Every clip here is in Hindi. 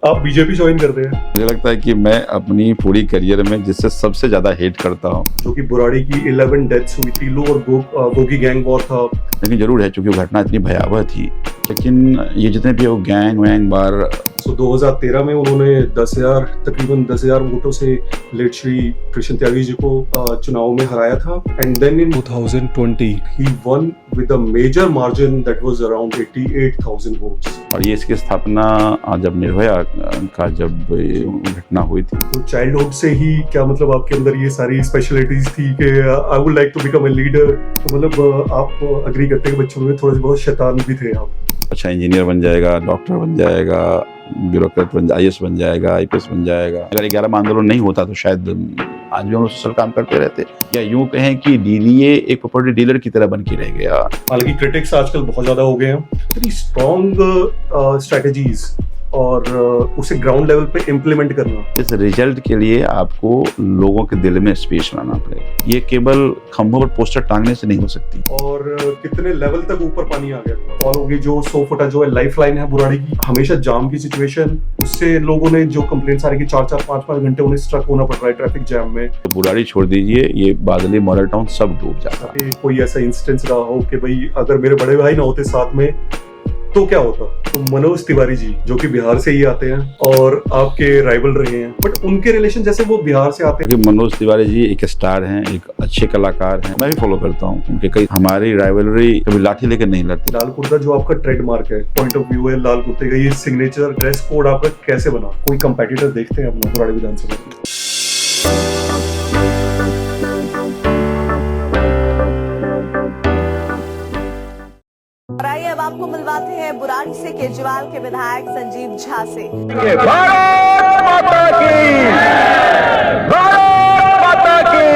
आप बीजेपी ज्वाइन कर रहे हैं, मुझे लगता है कि मैं अपनी पूरी करियर में जिससे सबसे ज़्यादा हेट करता हूँ, जो कि बुराड़ी की 11 डेथ्स हुई थी, लो और गोगी गैंग वॉर था। लेकिन ज़रूर है क्योंकि वो घटना इतनी भयावह थी। लेकिन ये जितने भी वो गैंग वैंग बार सो 2013 में उन्होंने तकरीबन 10,000 वोटों से लेट श्री कृष्ण त्यागी जी को चुनाव में हराया था। And then in 2020 he won with a major margin that was around 88,000 votes. और ये इसकी स्थापना जब निर्भया का जब घटना हुई थी, तो चाइल्डहुड से ही क्या मतलब आपके अंदर ये सारी स्पेशलिटीज थी कि I would like to become a leader. तो मतलब आप अग्री करते हैं कि बच्चों में थोड़े बहुत शैतान भी थे आप? अच्छा इंजीनियर बन जाएगा, डॉक्टर बन जाएगा, ब्यूरोक्रेट बन IAS बन जाएगा, IPS बन जाएगा। अगर 11 में आंदोलन नहीं होता तो शायद आज भी हम सोशल काम करते रहते, या यूं कहें कि DDA एक प्रॉपर्टी डीलर की तरह बन के रह गया। हालांकि क्रिटिक्स आजकल बहुत ज्यादा हो गए हैं। इतनी स्ट्रॉन्ग स्ट्रेटेजीज और उसे ग्राउंड लेवल पे इम्प्लीमेंट करना, इस रिजल्ट के लिए आपको लोगों के दिल में स्पेस बनाना पड़ेगा। ये केवल खंभों पर पोस्टर टांगने से नहीं हो सकती। और कितने लेवल तक ऊपर पानी आ गया। और होगी जो 100 फुटा जो है लाइफ लाइन है बुराड़ी की, हमेशा जाम की सिचुएशन, उससे लोगों ने जो कंप्लेंट्स आ रही कि 4-4, 5-5 घंटे उन्हें स्ट्रक होना पड़ रहा है ट्रैफिक जैम में। तो बुराड़ी छोड़ दीजिए, ये बादली मॉडल टाउन सब डूब जाता है। कोई ऐसा इंस्टेंस रहा हो कि भाई अगर मेरे बड़े भाई ना होते साथ में तो क्या होता। तो मनोज तिवारी जी जो कि बिहार से ही आते हैं और आपके राइवल रहे हैं, बट उनके रिलेशन जैसे वो बिहार से आते हैं। मनोज तिवारी जी एक स्टार हैं, एक अच्छे कलाकार हैं, मैं भी फॉलो करता हूँ उनके। कई हमारी राइवलरी कभी लाठी लेकर नहीं लड़ती। लाल कुर्ता जो आपका ट्रेडमार्क है, पॉइंट ऑफ व्यू है लाल कुर्ते का, ये सिग्नेचर ड्रेस कोड आपका कैसे बना? कोई कंपेटिटर देखते हैं अपना बुराड़ी विधानसभा में? अब आपको मिलवाते हैं बुराड़ी से केजरीवाल के विधायक संजीव झा से। भारत माता की, भारत माता की।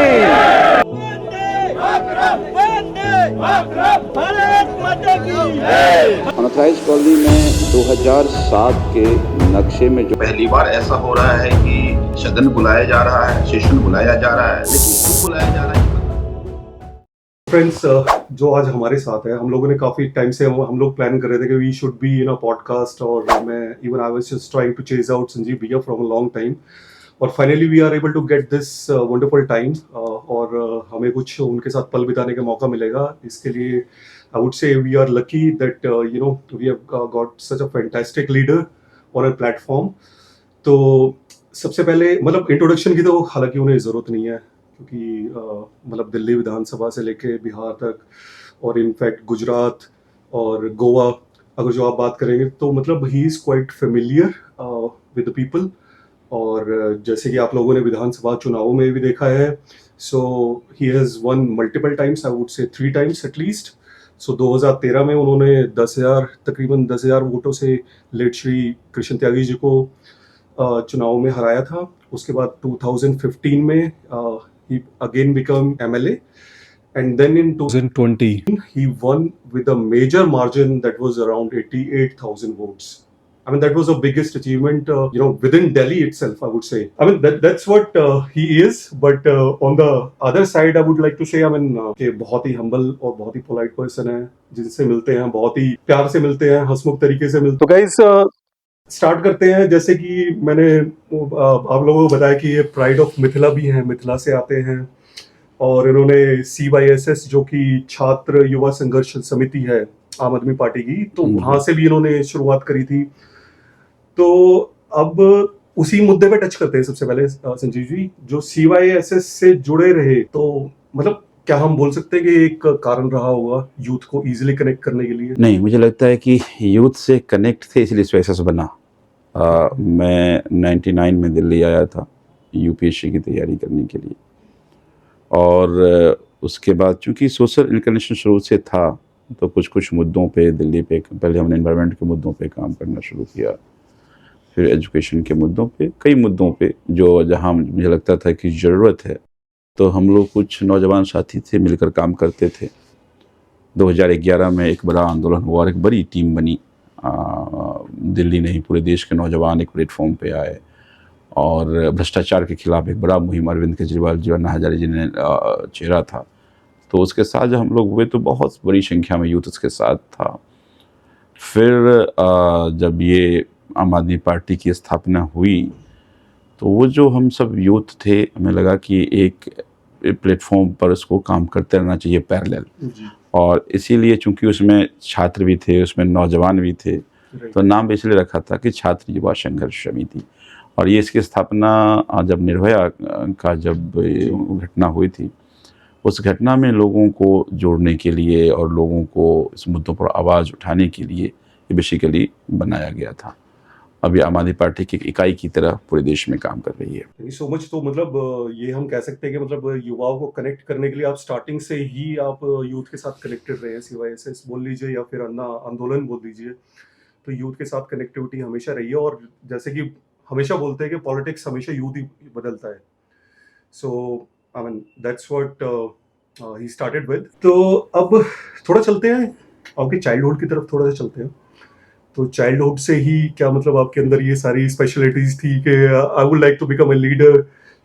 अनऑथराइज्ड कॉलोनी में 2007 के नक्शे में जो पहली बार ऐसा हो रहा है कि सदन बुलाया जा रहा है, सेशन बुलाया जा रहा है, लेकिन क्यों बुलाया जा रहा है? फ्रेंड्स, जो आज हमारे साथ है, हम लोगों ने काफी टाइम से हम लोग प्लान कर रहे थे कि we should be in a podcast, और मैं even I was just trying to chase out Sanjeev भैया फ्रॉम अ लॉन्ग टाइम, और finally we are able to get this wonderful time, और हमें कुछ उनके साथ पल बिताने का मौका मिलेगा। इसके लिए I would say we are lucky that we have got such a fantastic leader on a platform. तो सबसे पहले मतलब इंट्रोडक्शन की तो हालांकि उन्हें ज़रूरत नहीं है, क्योंकि मतलब दिल्ली विधानसभा से लेके बिहार तक और इनफैक्ट गुजरात और गोवा, अगर जो आप बात करेंगे तो मतलब he is quite familiar with the people. और जैसे कि आप लोगों ने विधानसभा चुनावों में भी देखा है, so he has won multiple times, I would say 3 times at least. सो 2013 में उन्होंने तकरीबन 10,000 वोटों से लेट श्री कृष्ण त्यागी जी को चुनाव में हराया था। उसके बाद 2015 में he again became MLA, and then in 2020 he won with a major margin that was around 88,000 votes. I mean, that was the biggest achievement, within Delhi itself, I would say. I mean, that's what he is. But on the other side, I would like to say, I mean, कि बहुत ही humble और बहुत ही polite person है, जिनसे मिलते हैं बहुत ही प्यार से मिलते हैं, हंसमुख तरीके से मिलते हैं। तो guys, स्टार्ट करते हैं। जैसे कि मैंने आप लोगों को बताया कि ये प्राइड ऑफ मिथिला भी हैं, मिथिला से आते हैं, और इन्होंने CYSS जो कि छात्र युवा संघर्ष समिति है आम आदमी पार्टी की, तो वहां से भी इन्होंने शुरुआत करी थी। तो अब उसी मुद्दे पे टच करते हैं सबसे पहले संजीव जी, जो CYSS से जुड़े रहे, तो मतलब क्या हम बोल सकते हैं कि एक कारण रहा होगा यूथ को इजीली कनेक्ट करने के लिए? नहीं, मुझे लगता है कि यूथ से कनेक्ट थे इसलिए स्पेसेस बना। मैं 99 में दिल्ली आया था UPSC की तैयारी करने के लिए, और उसके बाद चूँकि सोशल इंक्लिनेशन शुरू से था, तो कुछ मुद्दों पे दिल्ली पे पहले हमने एनवायरनमेंट के मुद्दों पे काम करना शुरू किया, फिर एजुकेशन के मुद्दों पे, कई मुद्दों पे जो जहाँ मुझे लगता था कि ज़रूरत है, तो हम लोग कुछ नौजवान साथी थे, मिलकर काम करते थे। 2011 में एक बड़ा आंदोलन हुआ और एक बड़ी टीम बनी। दिल्ली नहीं पूरे देश के नौजवान एक प्लेटफॉर्म पे आए, और भ्रष्टाचार के खिलाफ एक बड़ा मुहिम अरविंद केजरीवाल जी और अन्ना हजारे जी ने छेड़ा था। तो उसके साथ जब हम लोग हुए तो बहुत बड़ी संख्या में यूथ उसके साथ था। फिर जब ये आम आदमी पार्टी की स्थापना हुई तो वो जो हम सब यूथ थे, हमें लगा कि एक प्लेटफॉर्म पर उसको काम करते रहना चाहिए पैरेलल। जी। और इसीलिए चूंकि उसमें छात्र भी थे, उसमें नौजवान भी थे, तो नाम इसलिए रखा था कि छात्र युवा संघर्ष समिति। और ये इसकी स्थापना जब निर्भया का जब घटना हुई थी, उस घटना में लोगों को जोड़ने के लिए और लोगों को इस मुद्दों पर आवाज़ उठाने के लिए ये बेसिकली बनाया गया था। अभी आम आदमी पार्टी की एक इकाई की तरह पूरे देश में काम कर रही है। Thank you so much. तो मतलब ये हम कह सकते हैं कि मतलब युवाओं को कनेक्ट करने के लिए आप स्टार्टिंग से ही आप यूथ के साथ कनेक्टेड रहे हैं, CYSS बोल लीजिए या फिर अन्ना आंदोलन बोल लीजिए, तो यूथ के साथ कनेक्टिविटी हमेशा रही है। और जैसे कि हमेशा बोलते हैं कि पॉलिटिक्स हमेशा यूथ ही बदलता है। So I mean that's what he started with. तो अब थोड़ा चलते हैं आपके चाइल्डहुड की तरफ, थोड़ा सा चलते हैं। तो चाइल्डहुड से ही क्या मतलब आपके अंदर ये सारी स्पेशलिटीज थी कि I would like to become a leader?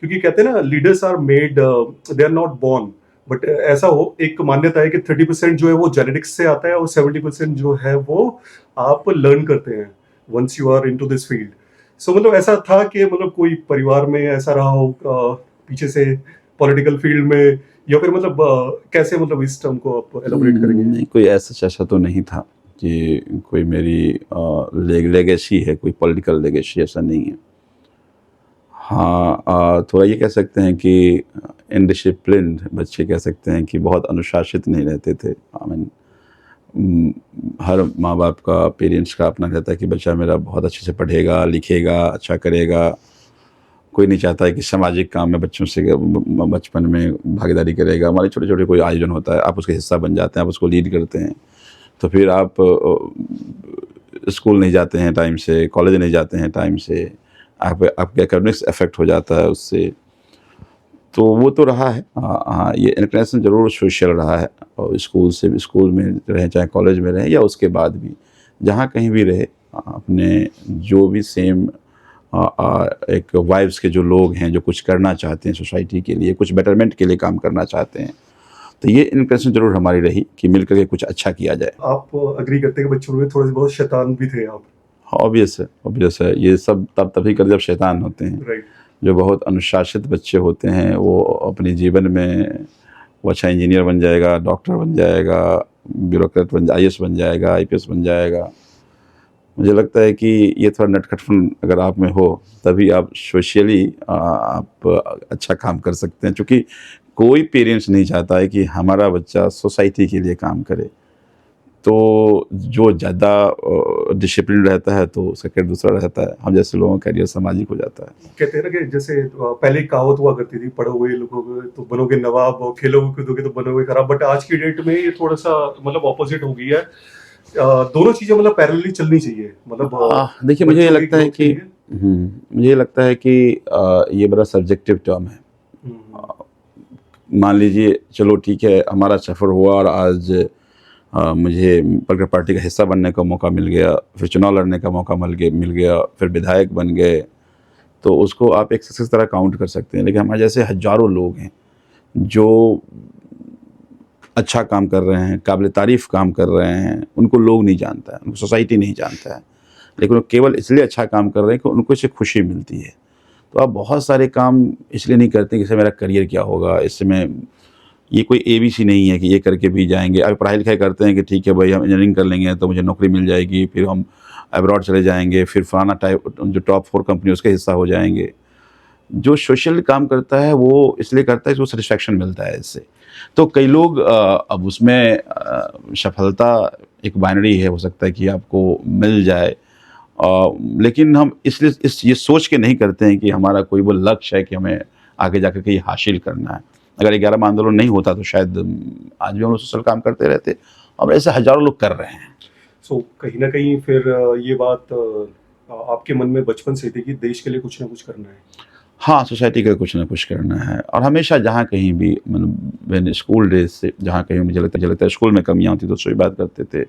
क्योंकि कहते हैं ना, leaders are made, they are not born. But ऐसा हो, एक मान्यता है कि 30% जो है वो जेनेटिक्स से आता है और 70% जो है वो आप लर्न करते हैं once you are into this field. So मतलब ऐसा था कि मतलब कोई परिवार में ऐसा रहा हो पीछे से पॉलिटिकल फील्ड में, या फिर मतलब कैसे मतलब इस टर्म को आप एलाबोरेट करेंगे? नहीं, कोई ऐसा तो नहीं था कि कोई मेरी लेगेसी है, कोई पॉलिटिकल लेगेसी, ऐसा नहीं है। हाँ, थोड़ा ये कह सकते हैं कि इनडिसिप्लिन्ड बच्चे कह सकते हैं कि बहुत अनुशासित नहीं रहते थे। आई मीन हर माँ बाप का, पेरेंट्स का अपना रहता है कि बच्चा मेरा बहुत अच्छे से पढ़ेगा, लिखेगा, अच्छा करेगा। कोई नहीं चाहता है कि सामाजिक काम में बच्चों से बचपन में भागीदारी करेगा। हमारे छोटे छोटे कोई आयोजन होता है, आप उसके हिस्सा बन जाते हैं, आप उसको लीड करते हैं, तो फिर आप स्कूल नहीं जाते हैं टाइम से, कॉलेज नहीं जाते हैं टाइम से, आपके एकेडमिक्स अफेक्ट हो जाता है उससे। तो वो तो रहा है। हाँ, ये इंटरेक्शन ज़रूर सोशल रहा है, और स्कूल में रहे, चाहे कॉलेज में रहे या उसके बाद भी, जहाँ कहीं भी रहे, अपने जो भी सेम एक वाइब्स के जो लोग हैं, जो कुछ करना चाहते हैं सोसाइटी के लिए, कुछ बेटरमेंट के लिए काम करना चाहते हैं, तो ये इंप्रेशन जरूर हमारी रही कि मिलकर के कुछ अच्छा किया जाए। आप अग्री करते हैं कि बच्चों में थोड़े से बहुत शैतान भी थे आप? ऑब्वियस है, ये सब तभी कर जब शैतान होते हैं। राइट। जो बहुत अनुशासित बच्चे होते हैं, वो अपने जीवन में वो अच्छा इंजीनियर बन जाएगा, डॉक्टर बन जाएगा, ब्यूरोक्रेट IAS बन जाएगा, IPS बन जाएगा। मुझे लगता है कि ये थोड़ा नटखटपन अगर आप में हो, तभी आप सोशली आप अच्छा काम कर सकते हैं। क्योंकि कोई पेरेंट्स नहीं चाहता है कि हमारा बच्चा सोसाइटी के लिए काम करे। तो जो ज़्यादा डिसिप्लिन रहता है तो उसका कैरियर दूसरा रहता है, हम जैसे लोगों का कैरियर सामाजिक हो जाता है। कहते हैं ना कि जैसे पहले कहावत हुआ करती थी, पढ़ोगे लिखोगे तो बनोगे नवाब, और खेलोगे कूदोगे तो बनोगे खराब। बट आज की डेट में ये थोड़ा सा मतलब ऑपोजिट हो गई है। दोनों चीजें मतलब पैरेलली चलनी चाहिए। मतलब देखिए, मुझे ये लगता है कि ये बड़ा सब्जेक्टिव टर्म है। मान लीजिए, चलो ठीक है, हमारा सफ़र हुआ और आज मुझे पॉलिटिकल पार्टी का हिस्सा बनने का मौका मिल गया, फिर चुनाव लड़ने का मौका मिल गया, फिर विधायक बन गए, तो उसको आप एक सक्सेस तरह काउंट कर सकते हैं। लेकिन हमारे जैसे हज़ारों लोग हैं जो अच्छा काम कर रहे हैं, काबिल तारीफ़ काम कर रहे हैं, उनको लोग नहीं जानता है, उनको सोसाइटी नहीं जानता है, लेकिन वो केवल इसलिए अच्छा काम कर रहे हैं कि उनको इससे खुशी मिलती है। तो आप बहुत सारे काम इसलिए नहीं करते कि इससे मेरा करियर क्या होगा, इससे मैं, ये कोई ABC नहीं है कि ये करके भी जाएंगे। अब पढ़ाई लिखाई करते हैं कि ठीक है भाई, हम इंजीनियरिंग कर लेंगे तो मुझे नौकरी मिल जाएगी, फिर हम अब्रॉड चले जाएंगे, फिर फलाना टाइप जो टॉप 4 कंपनी उसके हिस्सा हो जाएंगे। जो सोशल काम करता है वो इसलिए करता है कि उसको सेटिस्फैक्शन मिलता है इससे। तो कई लोग अब उसमें सफलता एक बाइनरी है, हो सकता है कि आपको मिल जाए, लेकिन हम इसलिए ये सोच के नहीं करते हैं कि हमारा कोई वो लक्ष्य है कि हमें आगे जाकर के ये हासिल करना है। अगर 11वां आंदोलन नहीं होता तो शायद आज भी हम लोग सोशल काम करते रहते, और ऐसे हज़ारों लोग कर रहे हैं। सो कहीं ना कहीं फिर ये बात आपके मन में बचपन से थी कि देश के लिए कुछ ना कुछ करना है? हाँ, सोसाइटी का कुछ ना कुछ करना है। और हमेशा जहाँ कहीं भी, मतलब मैंने स्कूल डेज से जहाँ कहीं मुझे लगता है स्कूल में कमियाँ होती तो उससे बात करते थे,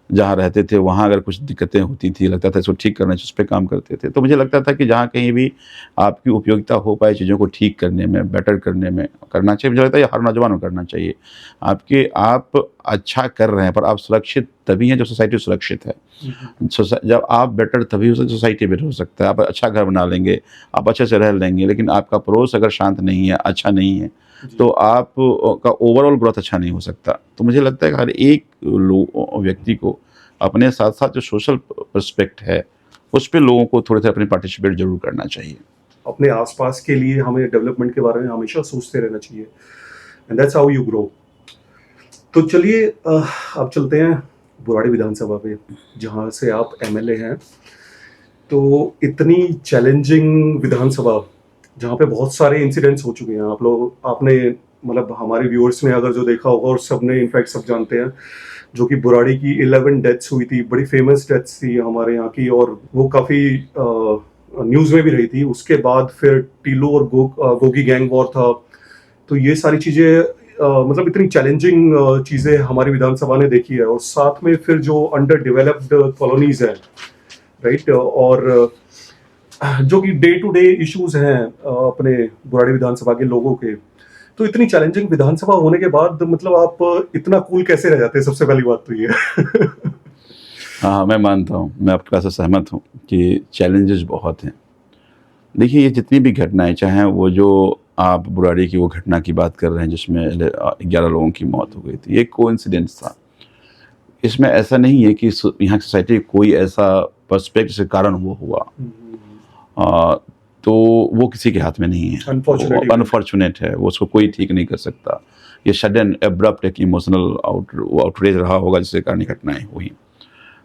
जहाँ रहते थे वहाँ अगर कुछ दिक्कतें होती थी, लगता था इसको ठीक करना चाहिए, उस पर काम करते थे। तो मुझे लगता था कि जहाँ कहीं भी आपकी उपयोगिता हो पाए चीज़ों को ठीक करने में, बेटर करने में, करना चाहिए। मुझे लगता है ये हर नौजवान को करना चाहिए। आप अच्छा कर रहे हैं, पर आप सुरक्षित तभी हैं जब सोसाइटी सुरक्षित है। जब आप बेटर तभी हो सकते, सोसाइटी बेटर हो सकता है। आप अच्छा घर बना लेंगे, आप अच्छे से रह लेंगे, लेकिन आपका पड़ोस अगर शांत नहीं है, अच्छा नहीं है, तो आप का ओवरऑल ग्रोथ अच्छा नहीं हो सकता। तो मुझे लगता है कि हर एक व्यक्ति को अपने साथ साथ जो सोशल पर्सपेक्ट है उस पे लोगों को थोड़े से अपने पार्टिसिपेट जरूर करना चाहिए। अपने आसपास के लिए हमें डेवलपमेंट के बारे में हमेशा सोचते रहना चाहिए, and that's how you grow. तो चलिए अब चलते हैं बुराड़ी विधानसभा पे, जहाँ से आप एमएलए हैं। तो इतनी चैलेंजिंग विधानसभा, जहाँ पे बहुत सारे इंसिडेंट्स हो चुके हैं, आपने मतलब हमारे व्यूअर्स ने अगर जो देखा होगा, और सबने इनफैक्ट सब जानते हैं, जो कि बुराड़ी की 11 डेथ्स हुई थी, बड़ी फेमस डेथ्स थी हमारे यहाँ की, और वो काफ़ी न्यूज़ में भी रही थी। उसके बाद फिर टीलो और गोगी गैंग वॉर था। तो ये सारी चीज़ें मतलब इतनी चैलेंजिंग चीज़ें हमारी विधानसभा ने देखी है, और साथ में फिर जो अंडर डेवलप्ड कॉलोनीज हैं, राइट, और जो कि डे टू डे इश्यूज हैं अपने बुराड़ी विधानसभा के लोगों के। तो इतनी चैलेंजिंग विधानसभा होने के बाद मतलब आप इतना कूल कैसे रह जाते हैं, सबसे पहली बात तो ये। हाँ, मैं मानता हूँ, मैं आपके बात से सहमत हूँ कि चैलेंजेस बहुत हैं। देखिए, ये जितनी भी घटनाएं, चाहे वो जो आप बुराड़ी की वो घटना की बात कर रहे हैं जिसमें 11 लोगों की मौत हो गई थी, ये कोइंसिडेंस था। इसमें ऐसा नहीं है कि यहाँ की सोसाइटी कोई ऐसा पर्सपेक्ट से कारण वो हुआ, तो वो किसी के हाथ में नहीं है, अनफॉर्चुनेट है, वो उसको कोई ठीक नहीं कर सकता। ये सडन एब्रप्ट एक इमोशनल आउटरेज रहा होगा जिसके कारण ये घटनाएं हुई।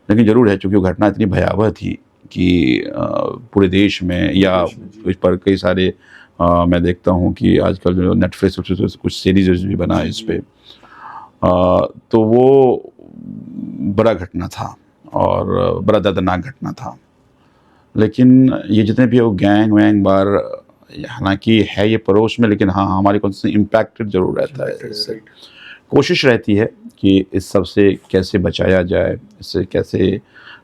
लेकिन ज़रूर है, चूँकि वो घटना इतनी भयावह थी कि पूरे देश में या इस पर कई सारे मैं देखता हूँ कि आजकल जो नेटफ्लिक्स कुछ सीरीज भी बना है इस पर, तो वो बड़ा घटना था और बड़ा दर्दनाक घटना था। लेकिन ये जितने भी वो गैंग वैंग बार, हालांकि है ये पड़ोस में, लेकिन हाँ हमारे को इम्पैक्टेड जरूर रहता है इससे। कोशिश रहती है कि इस सब से कैसे बचाया जाए, इससे कैसे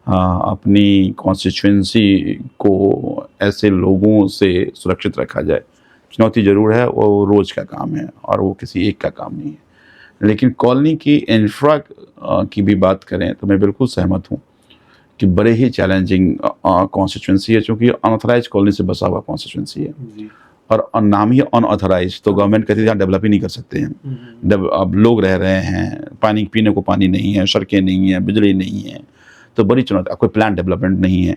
अपनी कॉन्स्टिट्यूएंसी को ऐसे लोगों से सुरक्षित रखा जाए। चुनौती ज़रूर है, वो रोज़ का काम है और वो किसी एक का काम नहीं है। लेकिन कॉलोनी की इंफ्रा की भी बात करें तो मैं बिल्कुल सहमत हूँ कि बड़े ही चैलेंजिंग कॉन्स्टिट्यूएंसी है, चूँकि अनऑथराइज कॉलोनी से बसा हुआ कॉन्स्टिट्यूएंसी है और नाम ही अनऑथराइज, तो गवर्नमेंट कहती है यहाँ डेवलप ही नहीं कर सकते हैं। अब लोग रह रहे हैं, पानी पीने को पानी नहीं है, सड़कें नहीं है, बिजली नहीं है, तो बड़ी चुनौती। कोई प्लान डेवलपमेंट नहीं है,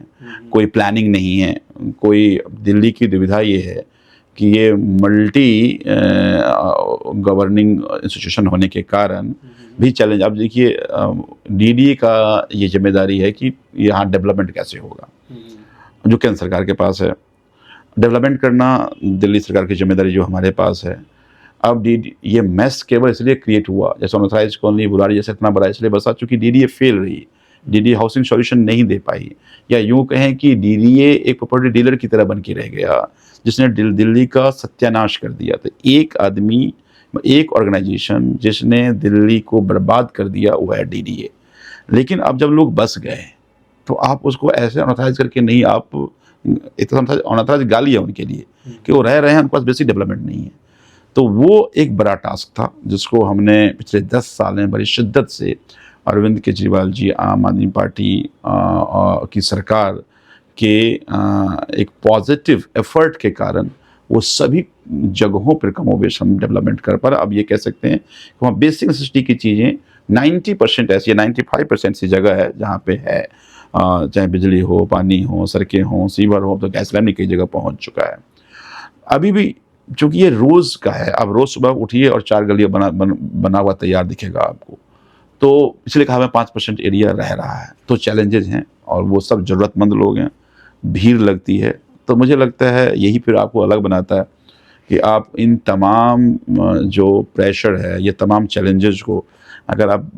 कोई प्लानिंग नहीं है, कोई दिल्ली की दुविधा ये है कि ये मल्टी गवर्निंग इंस्टीट्यूशन होने के कारण भी चैलेंज। अब देखिए, डीडीए का ये जिम्मेदारी है कि यहाँ डेवलपमेंट कैसे होगा, जो केंद्र सरकार के पास है। डेवलपमेंट करना दिल्ली सरकार की जिम्मेदारी जो हमारे पास है। अब ये मैस केवल इसलिए क्रिएट हुआ, जैसे अनऑथराइज कॉलोनी बुराड़ी जैसे इतना बड़ा इसलिए बसा चूँकि डीडीए फेल रही, डीडीए हाउसिंग सॉल्यूशन नहीं दे पाई, या यूँ कहें कि डीडीए एक प्रॉपर्टी डीलर की तरह बन के रह गया जिसने दिल्ली का सत्यानाश कर दिया। तो एक आदमी, एक ऑर्गेनाइजेशन जिसने दिल्ली को बर्बाद कर दिया, वो है डीडीए। लेकिन अब जब लोग बस गए तो आप उसको ऐसे अनऑथराइज करके नहीं, आप एक तो अनऑथराइज गाली है उनके लिए कि वो रह रहे हैं, उनके पास बेसिक डेवलपमेंट नहीं है। तो वो एक बड़ा टास्क था जिसको हमने पिछले 10 साल में बड़ी शिद्दत से अरविंद केजरीवाल जी, आम आदमी पार्टी की सरकार के एक पॉजिटिव एफर्ट के कारण वो सभी जगहों पर कमोबेश हम डेवलपमेंट कर पा रहे। अब ये कह सकते हैं कि वहाँ बेसिक नेसेसिटी की चीज़ें 90% ऐसी, 95% सी जगह है जहाँ पे है, चाहे बिजली हो, पानी हो, सड़कें हो, सीवर हो, तो गैस लाइन कई जगह पहुँच चुका है। अभी भी चूँकि ये रोज़ का है, आप रोज़ सुबह उठिए और 4 गलियाँ बना हुआ तैयार दिखेगा आपको। तो इसलिए कहा मैं 5% एरिया रह रहा है, तो चैलेंजेस हैं और वो सब ज़रूरतमंद लोग हैं, भीड़ लगती है। तो मुझे लगता है यही फिर आपको अलग बनाता है कि आप इन तमाम जो प्रेशर है, ये तमाम चैलेंजेस को अगर आप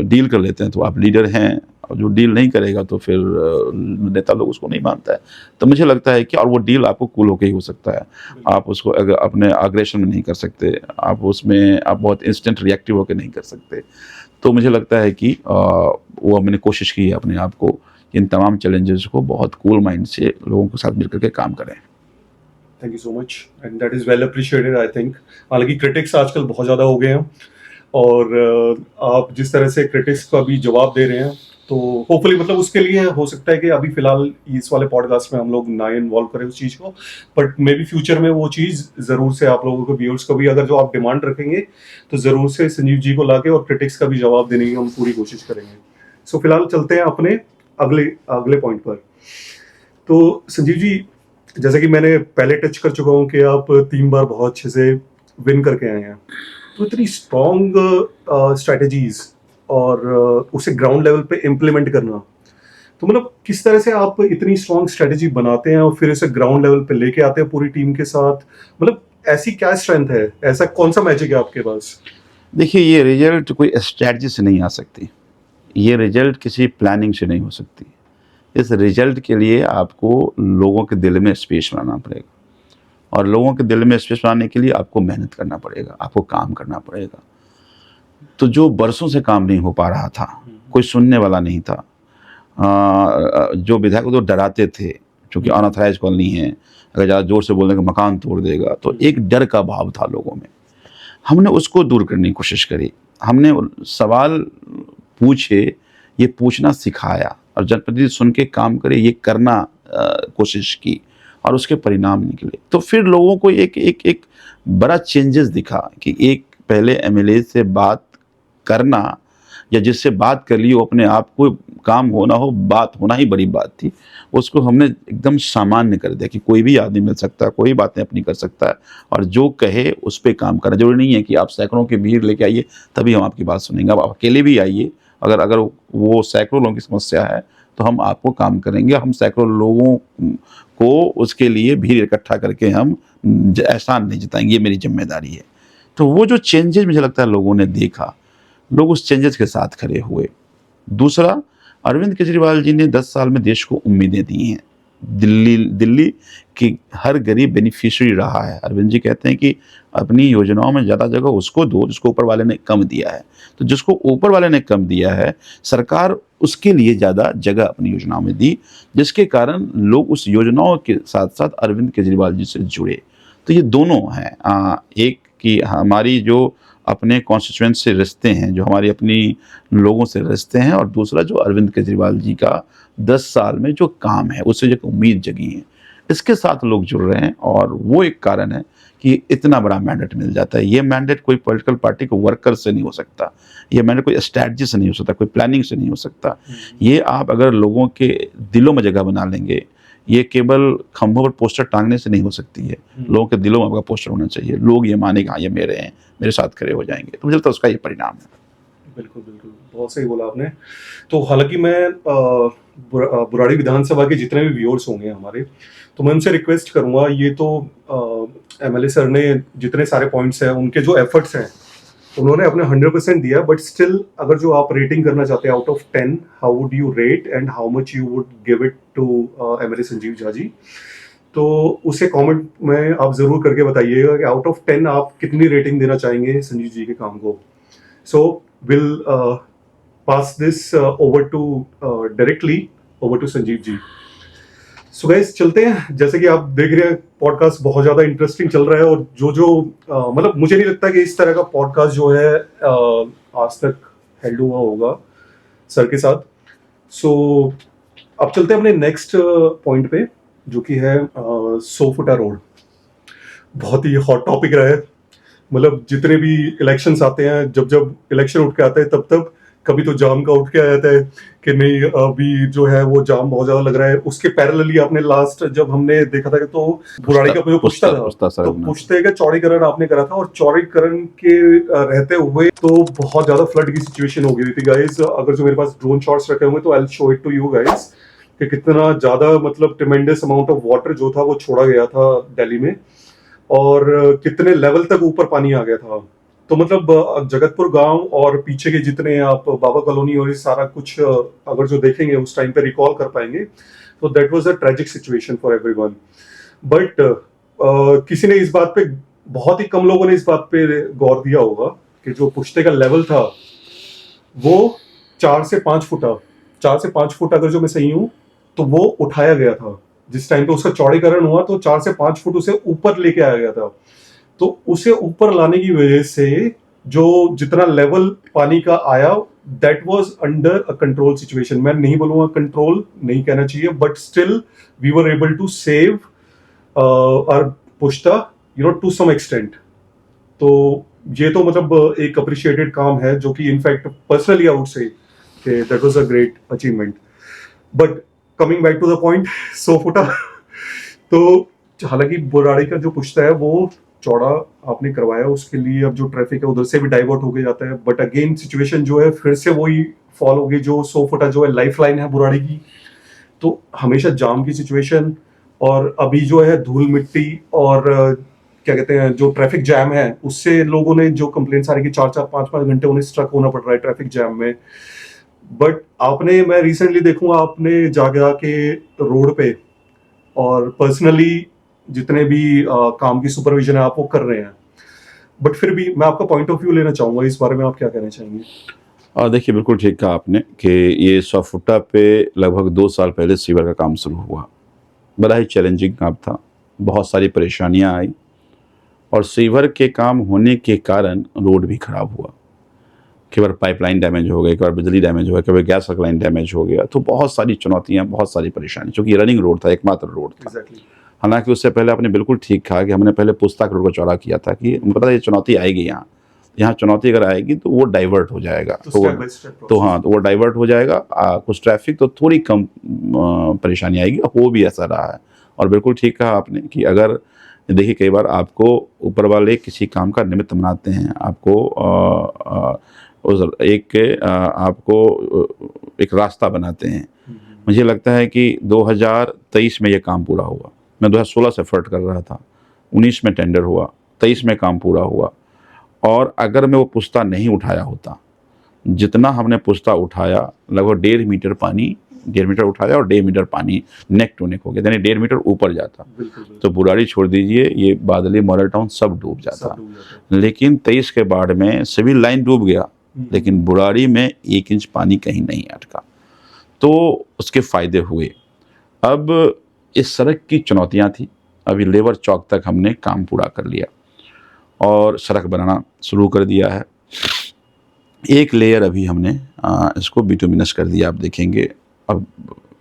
डील कर लेते हैं तो आप लीडर हैं, और जो डील नहीं करेगा तो फिर नेता लोग उसको नहीं मानता है। तो मुझे लगता है कि और वो डील आपको कूल होकर ही हो सकता है, आप उसको अगर अपने आग्रेशन में नहीं कर सकते, आप उसमें आप बहुत इंस्टेंट रिएक्टिव होकर नहीं कर सकते। तो मुझे लगता है कि वो मैंने कोशिश की है अपने आप को इन तमाम चैलेंजेस को बहुत कूल माइंड से लोगों के साथ मिलकर के काम करें। Thank you so much and that is well appreciated I think. हालांकि क्रिटिक्स आजकल बहुत ज़्यादा हो गए हैं और आप जिस तरह से क्रिटिक्स का भी जवाब दे रहे हैं तो होपफुली मतलब उसके लिए हो सकता है कि अभी फिलहाल इस वाले पॉडकास्ट में हम लोग ना इन्वॉल्व करें उस चीज़ को, बट मे बी फ्यूचर में वो चीज़ ज़रूर से आप लोगों को व्यूअर्स को भी अगर जो आप डिमांड रखेंगे तो ज़रूर से संजीव जी को लाके और क्रिटिक्स का भी जवाब देने की हम पूरी कोशिश करेंगे। सो फिलहाल चलते हैं अपने अगले अगले पॉइंट पर। तो संजीव जी, जैसे कि मैंने पहले टच कर चुका हूँ कि आप 3 बार बहुत अच्छे से विन करके आए हैं, तो इतनी स्ट्रॉन्ग स्ट्रैटेजीज और उसे ग्राउंड लेवल पे इम्प्लीमेंट करना, तो मतलब किस तरह से आप इतनी स्ट्रॉन्ग स्ट्रैटेजी बनाते हैं और फिर इसे ग्राउंड लेवल पे लेके आते हैं पूरी टीम के साथ, मतलब ऐसी क्या स्ट्रेंथ है, ऐसा कौन सा मैजिक है आपके पास? देखिए, ये रिजल्ट कोई स्ट्रैटेजी से नहीं आ सकती, ये रिजल्ट किसी प्लानिंग से नहीं हो सकती। इस रिजल्ट के लिए आपको लोगों के दिल में स्पेस बनाना पड़ेगा और लोगों के दिल में स्पेस बनाने के लिए आपको मेहनत करना पड़ेगा, आपको काम करना पड़ेगा। तो जो बरसों से काम नहीं हो पा रहा था, कोई सुनने वाला नहीं था, जो विधायक तो डराते थे क्योंकि अनऑथराइज कॉलोनी है, अगर ज़्यादा जोर से बोलने का मकान तोड़ देगा, तो एक डर का भाव था लोगों में। हमने उसको दूर करने की कोशिश करी, हमने सवाल पूछे, ये पूछना सिखाया और जनप्रतिनिधि सुन के काम करे ये करना कोशिश की और उसके परिणाम निकले। तो फिर लोगों को एक बड़ा चेंजेस दिखा कि एक पहले एमएलए से बात करना या जिससे बात कर ली वो अपने आप को काम होना हो, बात होना ही बड़ी बात थी। उसको हमने एकदम सामान्य कर दिया कि कोई भी आदमी मिल सकता है, कोई बातें अपनी कर सकता है और जो कहे उस पर काम करना। जरूरी नहीं है कि आप सैकड़ों की भीड़ लेके आइए तभी हम आपकी बात सुनेंगे, आप अकेले भी आइए, अगर वो सैकड़ों लोगों की समस्या है तो हम आपको काम करेंगे। हम सैकड़ों लोगों को उसके लिए भीड़ इकट्ठा करके हम एहसान नहीं जताएंगे, ये मेरी जिम्मेदारी है। तो वो जो चेंजेस मुझे लगता है लोगों ने देखा, लोग उस चेंजेस के साथ खड़े हुए। दूसरा, अरविंद केजरीवाल जी ने 10 साल में देश को उम्मीदें दी हैं। दिल्ली की हर गरीब बेनिफिशियरी रहा है। अरविंद जी कहते हैं कि अपनी योजनाओं में ज़्यादा जगह उसको दो जिसको ऊपर वाले ने कम दिया है। तो जिसको ऊपर वाले ने कम दिया है, सरकार उसके लिए ज़्यादा जगह अपनी योजनाओं में दी, जिसके कारण लोग उस योजनाओं के साथ साथ अरविंद केजरीवाल जी से जुड़े। तो ये दोनों हैं, एक कि हमारी जो अपने कॉन्स्टिट्यूएंट से रिश्ते हैं, जो हमारी अपनी लोगों से रिश्ते हैं, और दूसरा जो अरविंद केजरीवाल जी का 10 साल में जो काम है उससे जो उम्मीद जगी है, इसके साथ लोग जुड़ रहे हैं और वो एक कारण है कि इतना बड़ा मैंडेट मिल जाता है। ये मैंडेट कोई पॉलिटिकल पार्टी को वर्कर से नहीं हो सकता, ये मैंडेट कोई स्ट्रैटेजी से नहीं हो सकता, कोई प्लानिंग से नहीं हो सकता। ये आप अगर लोगों के दिलों में जगह बना लेंगे, ये केवल खंभों पर पोस्टर टांगने से नहीं हो सकती है। लोगों के दिलों में आपका पोस्टर होना चाहिए, लोग ये माने कि हाँ ये मेरे हैं, मेरे साथ खड़े हो जाएंगे। तो मुझे लगता है उसका ये परिणाम है। बिल्कुल बिल्कुल, बहुत सही बोला आपने। तो हालांकि मैं बुराड़ी विधानसभा के जितने भी व्यूअर्स होंगे हमारे, तो मैं उनसे रिक्वेस्ट करूंगा, ये तो एमएलए सर ने जितने सारे पॉइंट्स हैं, उनके जो एफर्ट्स हैं उन्होंने अपने 100% दिया, बट स्टिल अगर जो आप रेटिंग करना चाहते हैं out of 10, how would you rate and how much you would give it to MLA Sanjeev Jha ji? तो उसे कमेंट में आप जरूर करके बताइएगा कि आउट ऑफ 10 आप कितनी रेटिंग देना चाहेंगे संजीव जी के काम को। So will pass this over to directly over to Sanjeev ji. So guys, चलते हैं। जैसे कि आप देख रहे हैं पॉडकास्ट बहुत ज़्यादा इंटरेस्टिंग चल रहा है और जो मतलब मुझे नहीं लगता कि इस तरह का पॉडकास्ट जो है आज तक हेल्ड हुआ होगा सर के साथ। सो अब चलते हैं अपने नेक्स्ट पॉइंट पे, जो कि है 100 फुटा रोड। बहुत ही हॉट टॉपिक रहा है, मतलब जितने भी इलेक्शंस आते हैं, जब इलेक्शन उठ के आता है तब कभी तो जाम का उठ के आ जाता है कि नहीं अभी जो है वो जाम बहुत ज्यादा लग रहा है। उसके पैरेलली आपने लास्ट जब हमने देखा था कि तो बुराड़ी का जो पुश्ता था, तो पुश्ते का चौड़ीकरण आपने करा था और चौड़ीकरण के रहते हुए तो बहुत ज्यादा फ्लड की सिचुएशन हो गई थी गाइस। अगर जो मेरे पास ड्रोन शॉट्स रखे होंगे तो I will show it to you guys कि कितना ज्यादा मतलब ट्रेमेंडस अमाउंट ऑफ वाटर जो था वो छोड़ा गया था दिल्ली में और कितने लेवल तक ऊपर पानी आ गया था। तो मतलब जगतपुर गांव और पीछे के जितने आप बाबा कॉलोनी और ये सारा कुछ अगर जो देखेंगे उस टाइम पे रिकॉल कर पाएंगे तो that was a tragic situation for everyone. But किसी ने इस बात पे, बहुत ही कम लोगों ने इस बात पे गौर दिया होगा कि जो पुश्ते का लेवल था वो 4 से 5 फुट अगर जो मैं सही हूँ तो वो उठाया गया था जिस टाइम पे उसका चौड़ीकरण हुआ, तो 4 से 5 फुट उसे ऊपर लेके आया गया था। तो उसे ऊपर लाने की वजह से जो जितना लेवल पानी का आया, that was under a control situation. मैं नहीं बोलूंगा कंट्रोल नहीं कहना चाहिए, but still we were able to save और पुश्ता टू सम एक्सटेंट। तो ये तो मतलब एक अप्रिशिएटेड काम है जो कि in fact personally I would say that was a great achievement. But coming back to the point, 100 फुटा तो हालांकि बुराड़ी का जो पुश्ता है वो चौड़ा आपने करवाया, उसके लिए अब जो ट्रैफिक है उधर से भी डाइवर्ट होके जाता है। बट अगेन सिचुएशन जो है फिर से वही फॉल होगी, जो 100 फुटा जो है लाइफ लाइन है बुराड़ी की, तो हमेशा जाम की सिचुएशन। और अभी जो है धूल मिट्टी और क्या कहते हैं जो ट्रैफिक जैम है, उससे लोगों ने जो कंप्लेंट्स आ रही है कि 4-4 5-5 घंटे उन्हें स्ट्रक होना पड़ रहा है ट्रैफिक जैम में। बट आपने, मैं रिसेंटली देखूंगा आपने जाके के रोड पे और पर्सनली जितने भी काम की सुपरविजन है आप वो कर रहे हैं। बट फिर भी मैं आपका पॉइंट ऑफ व्यू लेना चाहूंगा, इस बारे में आप क्या कहना चाहेंगे? और देखिए, बिल्कुल ठीक कहा आपने कि ये 100 फुटा पे लगभग 2 साल पहले सीवर का काम शुरू हुआ। बड़ा ही चैलेंजिंग काम था, बहुत सारी परेशानियां आई और सीवर के काम होने के कारण रोड भी खराब हुआ। कई बार पाइपलाइन डैमेज हो गई, कई बार बिजली डैमेज हो गया, कई बार गैस लाइन डैमेज हो गया। तो बहुत सारी चुनौतियां, बहुत सारी परेशानी, क्योंकि रनिंग रोड था, एकमात्र रोड था। एग्जैक्टली। हालांकि उससे पहले आपने बिल्कुल ठीक कहा कि हमने पहले पुस्तक रोड को चौड़ा किया था कि हमको पता है ये चुनौती आएगी, यहाँ चुनौती अगर आएगी तो वो डाइवर्ट हो जाएगा। तो हाँ, तो वो डाइवर्ट हो जाएगा। कुछ ट्रैफिक तो थोड़ी कम परेशानी आएगी, हो भी ऐसा रहा है। और बिल्कुल ठीक कहा आपने कि अगर देखिए, कई बार आपको ऊपर वाले किसी काम का निमित्त बनाते हैं, आपको आपको एक रास्ता बनाते हैं। मुझे लगता है कि 2023 में ये काम पूरा हुआ। मैं 2016 से एफर्ट कर रहा था, 19 में टेंडर हुआ, 23 में काम पूरा हुआ। और अगर मैं वो पुश्ता नहीं उठाया होता, जितना हमने पुश्ता उठाया, लगभग 1.5 मीटर पानी, 1.5 मीटर उठाया और 1.5 मीटर पानी नेक टू नेक हो गया, यानी 1.5 मीटर ऊपर जाता। तो बुराड़ी छोड़ दीजिए, ये बादली, मॉडल टाउन सब डूब जाता। लेकिन 23 के बाढ़ में सिविल लाइन डूब गया, लेकिन बुराड़ी में 1 इंच पानी कहीं नहीं अटका। तो उसके फायदे हुए। अब इस सड़क की चुनौतियां थी। अभी लेबर चौक तक हमने काम पूरा कर लिया और सड़क बनाना शुरू कर दिया है। एक लेयर अभी हमने इसको बिटुमिनस कर दिया। आप देखेंगे अब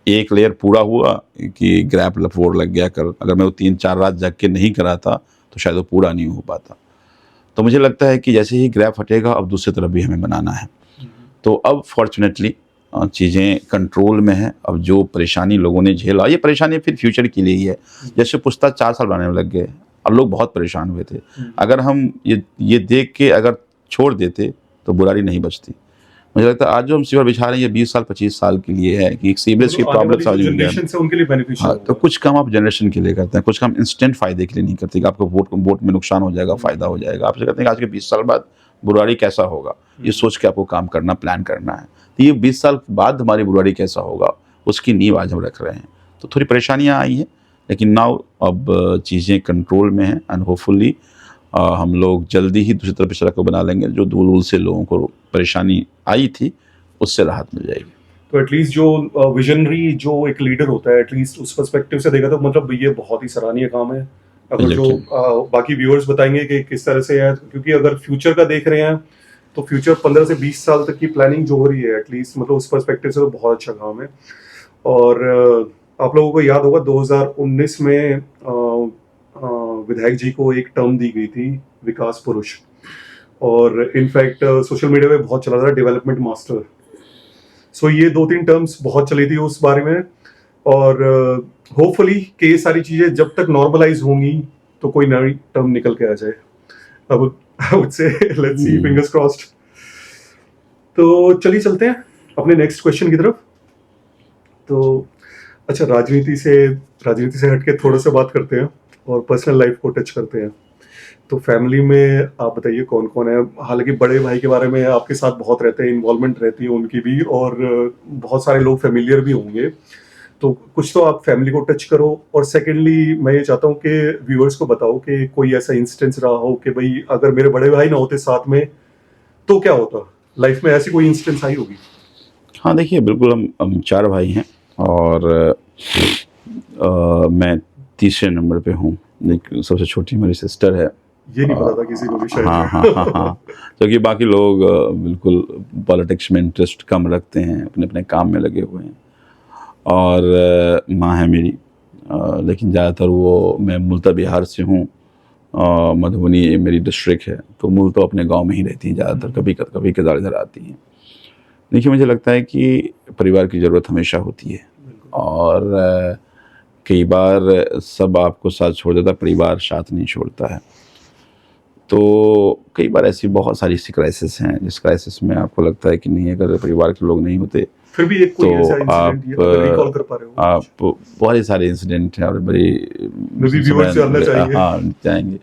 एक लेयर पूरा हुआ कि ग्रैप लफोड़ लग गया। अगर मैं वो 3-4 रात जग के नहीं करा था तो शायद वो पूरा नहीं हो पाता। तो मुझे लगता है कि जैसे ही ग्रैप हटेगा, अब दूसरी तरफ भी हमें बनाना है। तो अब फॉर्चुनेटली चीज़ें कंट्रोल में हैं। अब जो परेशानी लोगों ने झेला, ये परेशानी फिर फ्यूचर के लिए ही है। जैसे पुश्ता 4 साल बनाने में लग गए और लोग बहुत परेशान हुए थे। अगर हम ये देख के अगर छोड़ देते तो बुराड़ी नहीं बचती। मुझे लगता है आज जो हम सीवर बिछा रहे हैं ये 20 साल 25 साल के लिए है कि सीवरेज की प्रॉब्लम समझ में गया। तो कुछ काम आप जनरेशन के लिए करते हैं, कुछ काम इंस्टेंट फायदे के लिए नहीं करते कि आपको वोट में नुकसान हो जाएगा, फायदा हो जाएगा। आपसे कहते हैं कि आज के 20 साल बाद बुराड़ी कैसा होगा, ये सोच के आपको काम करना, प्लान करना है। तो ये 20 साल बाद हमारी बुराड़ी कैसा होगा, उसकी नींव आज हम रख रहे हैं। तो थोड़ी परेशानियाँ आई हैं, लेकिन नाउ अब चीज़ें कंट्रोल में हैं एंड होपफुली हम लोग जल्दी ही दूसरी तरफ सड़क को बना लेंगे। जो धूल से लोगों को परेशानी आई थी उससे राहत मिल जाएगी। तो एटलीस्ट जो विजनरी जो एक लीडर होता है, एटलीस्ट उस पर्सपेक्टिव से देखा तो मतलब ये बहुत ही सराहनीय काम है। अगर जो बाकी व्यूअर्स बताएंगे कि किस तरह से है, क्योंकि अगर फ्यूचर का देख रहे हैं तो फ्यूचर 15 से 20 साल तक की प्लानिंग जो हो रही है, एटलीस्ट मतलब उस पर्सपेक्टिव से तो बहुत अच्छा काम है। और आप लोगों को याद होगा 2019 में विधायक जी को एक टर्म दी गई थी, विकास पुरुष, और इनफैक्ट सोशल मीडिया पे बहुत चला था डेवलपमेंट मास्टर। सो ये 2-3 टर्म्स बहुत चली थी उस बारे में। और होपफुली कि ये सारी चीजें जब तक नॉर्मलाइज होंगी तो कोई नई टर्म निकल के आ जाए। अब आई वुड से लेट्स सी, फिंगर्स क्रॉस्ड। तो चलिए चलते हैं अपने नेक्स्ट क्वेश्चन की तरफ। तो अच्छा, राजनीति से हटके थोड़ा सा बात करते हैं और पर्सनल लाइफ को टच करते हैं। तो फैमिली में आप बताइए कौन कौन है? हालांकि बड़े भाई के बारे में आपके साथ बहुत रहते हैं, इन्वॉल्वमेंट रहती है उनकी भी, और बहुत सारे लोग फेमिलियर भी होंगे। तो कुछ तो आप फैमिली को टच करो। और सेकेंडली मैं ये चाहता हूँ कि व्यूअर्स को बताओ कि कोई ऐसा इंस्टेंस रहा हो कि भाई अगर मेरे बड़े भाई ना होते साथ में तो क्या होता, लाइफ में ऐसी कोई इंसिडेंस आई होगी? हाँ देखिए, बिल्कुल हम 4 भाई हैं और मैं तीसरे नंबर पे हूँ। लेकिन सबसे छोटी मेरी सिस्टर है। ये नहीं पता था किसी को भी शायद। हाँ। क्योंकि बाकी लोग बिल्कुल पॉलिटिक्स में इंटरेस्ट कम रखते हैं, अपने अपने काम में लगे हुए हैं। और माँ है मेरी, लेकिन ज़्यादातर वो, मैं मूलतः बिहार से हूँ, मधुबनी मेरी डिस्ट्रिक्ट है, तो मूल तो अपने गांव में ही रहती हैं ज़्यादातर, कभी कदार इधर आती हैं। देखिए, मुझे लगता है कि परिवार की ज़रूरत हमेशा होती है और कई बार सब आपको साथ छोड़ देता है, परिवार साथ नहीं छोड़ता है। तो कई बार ऐसी बहुत सारी सी क्राइसिस हैं जिस क्राइसिस में आपको लगता है कि नहीं, अगर परिवार के लोग नहीं होते फिर भी एक कोई तो ऐसा इंसिडेंट अगर रिकॉल कर पा रहे हो? आप बहुत सारे इंसिडेंट हैं और बड़ी व्यूअर्स जानना चाहिए। हाँ चाहेंगे,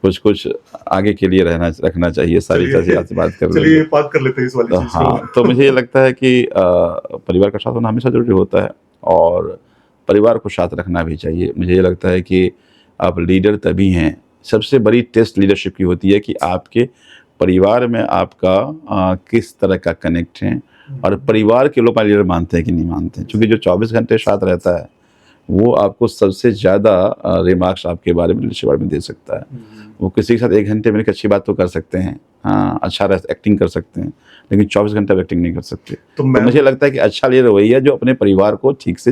कुछ आगे के लिए रखना चाहिए, सारी चीज़ें आपसे बात कर लेंगे। चलिए बात कर लेते हैं इस वाली चीज़ को। हाँ, तो मुझे ये लगता है कि परिवार का साथ होना हमेशा ज़रूरी होता है और परिवार को साथ रखना भी चाहिए। मुझे ये लगता है कि आप लीडर तभी हैं, सबसे बड़ी टेस्ट लीडरशिप की होती है कि आपके परिवार में आपका किस तरह का कनेक्ट है और परिवार के लोग लीडर मानते हैं कि नहीं मानते हैं। क्योंकि जो 24 घंटे साथ रहता है वो आपको सबसे ज़्यादा रिमार्क्स आपके बारे में, लीडरशिप बारे में दे सकता है। वो किसी के साथ 1 घंटे में एक अच्छी बात तो कर सकते हैं, हाँ अच्छा एक्टिंग कर सकते हैं, लेकिन 24 घंटे एक्टिंग नहीं कर सकते। तो मुझे लगता है कि अच्छा लीडर वही है जो अपने परिवार को ठीक से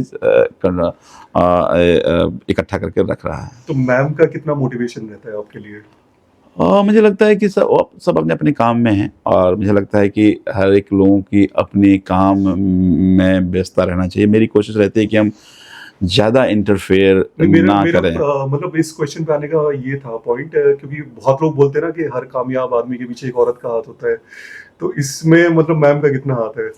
इकट्ठा करके रख रहा है। तो मैम का कितना मोटिवेशन रहता है आपके लिए? मुझे लगता है कि सब अपने अपने काम में हैं और मुझे लगता है कि हर एक लोगों की अपने काम में व्यस्तता रहना चाहिए। मेरी कोशिश रहती है कि हम ज़्यादा इंटरफेयर ना करें। मतलब इस क्वेश्चन पे आने का ये था पॉइंट, क्योंकि बहुत लोग बोलते हैं ना कि हर कामयाब आदमी के पीछे एक औरत का हाथ होता है, तो इसमें मतलब मैम का कितना हाथ है?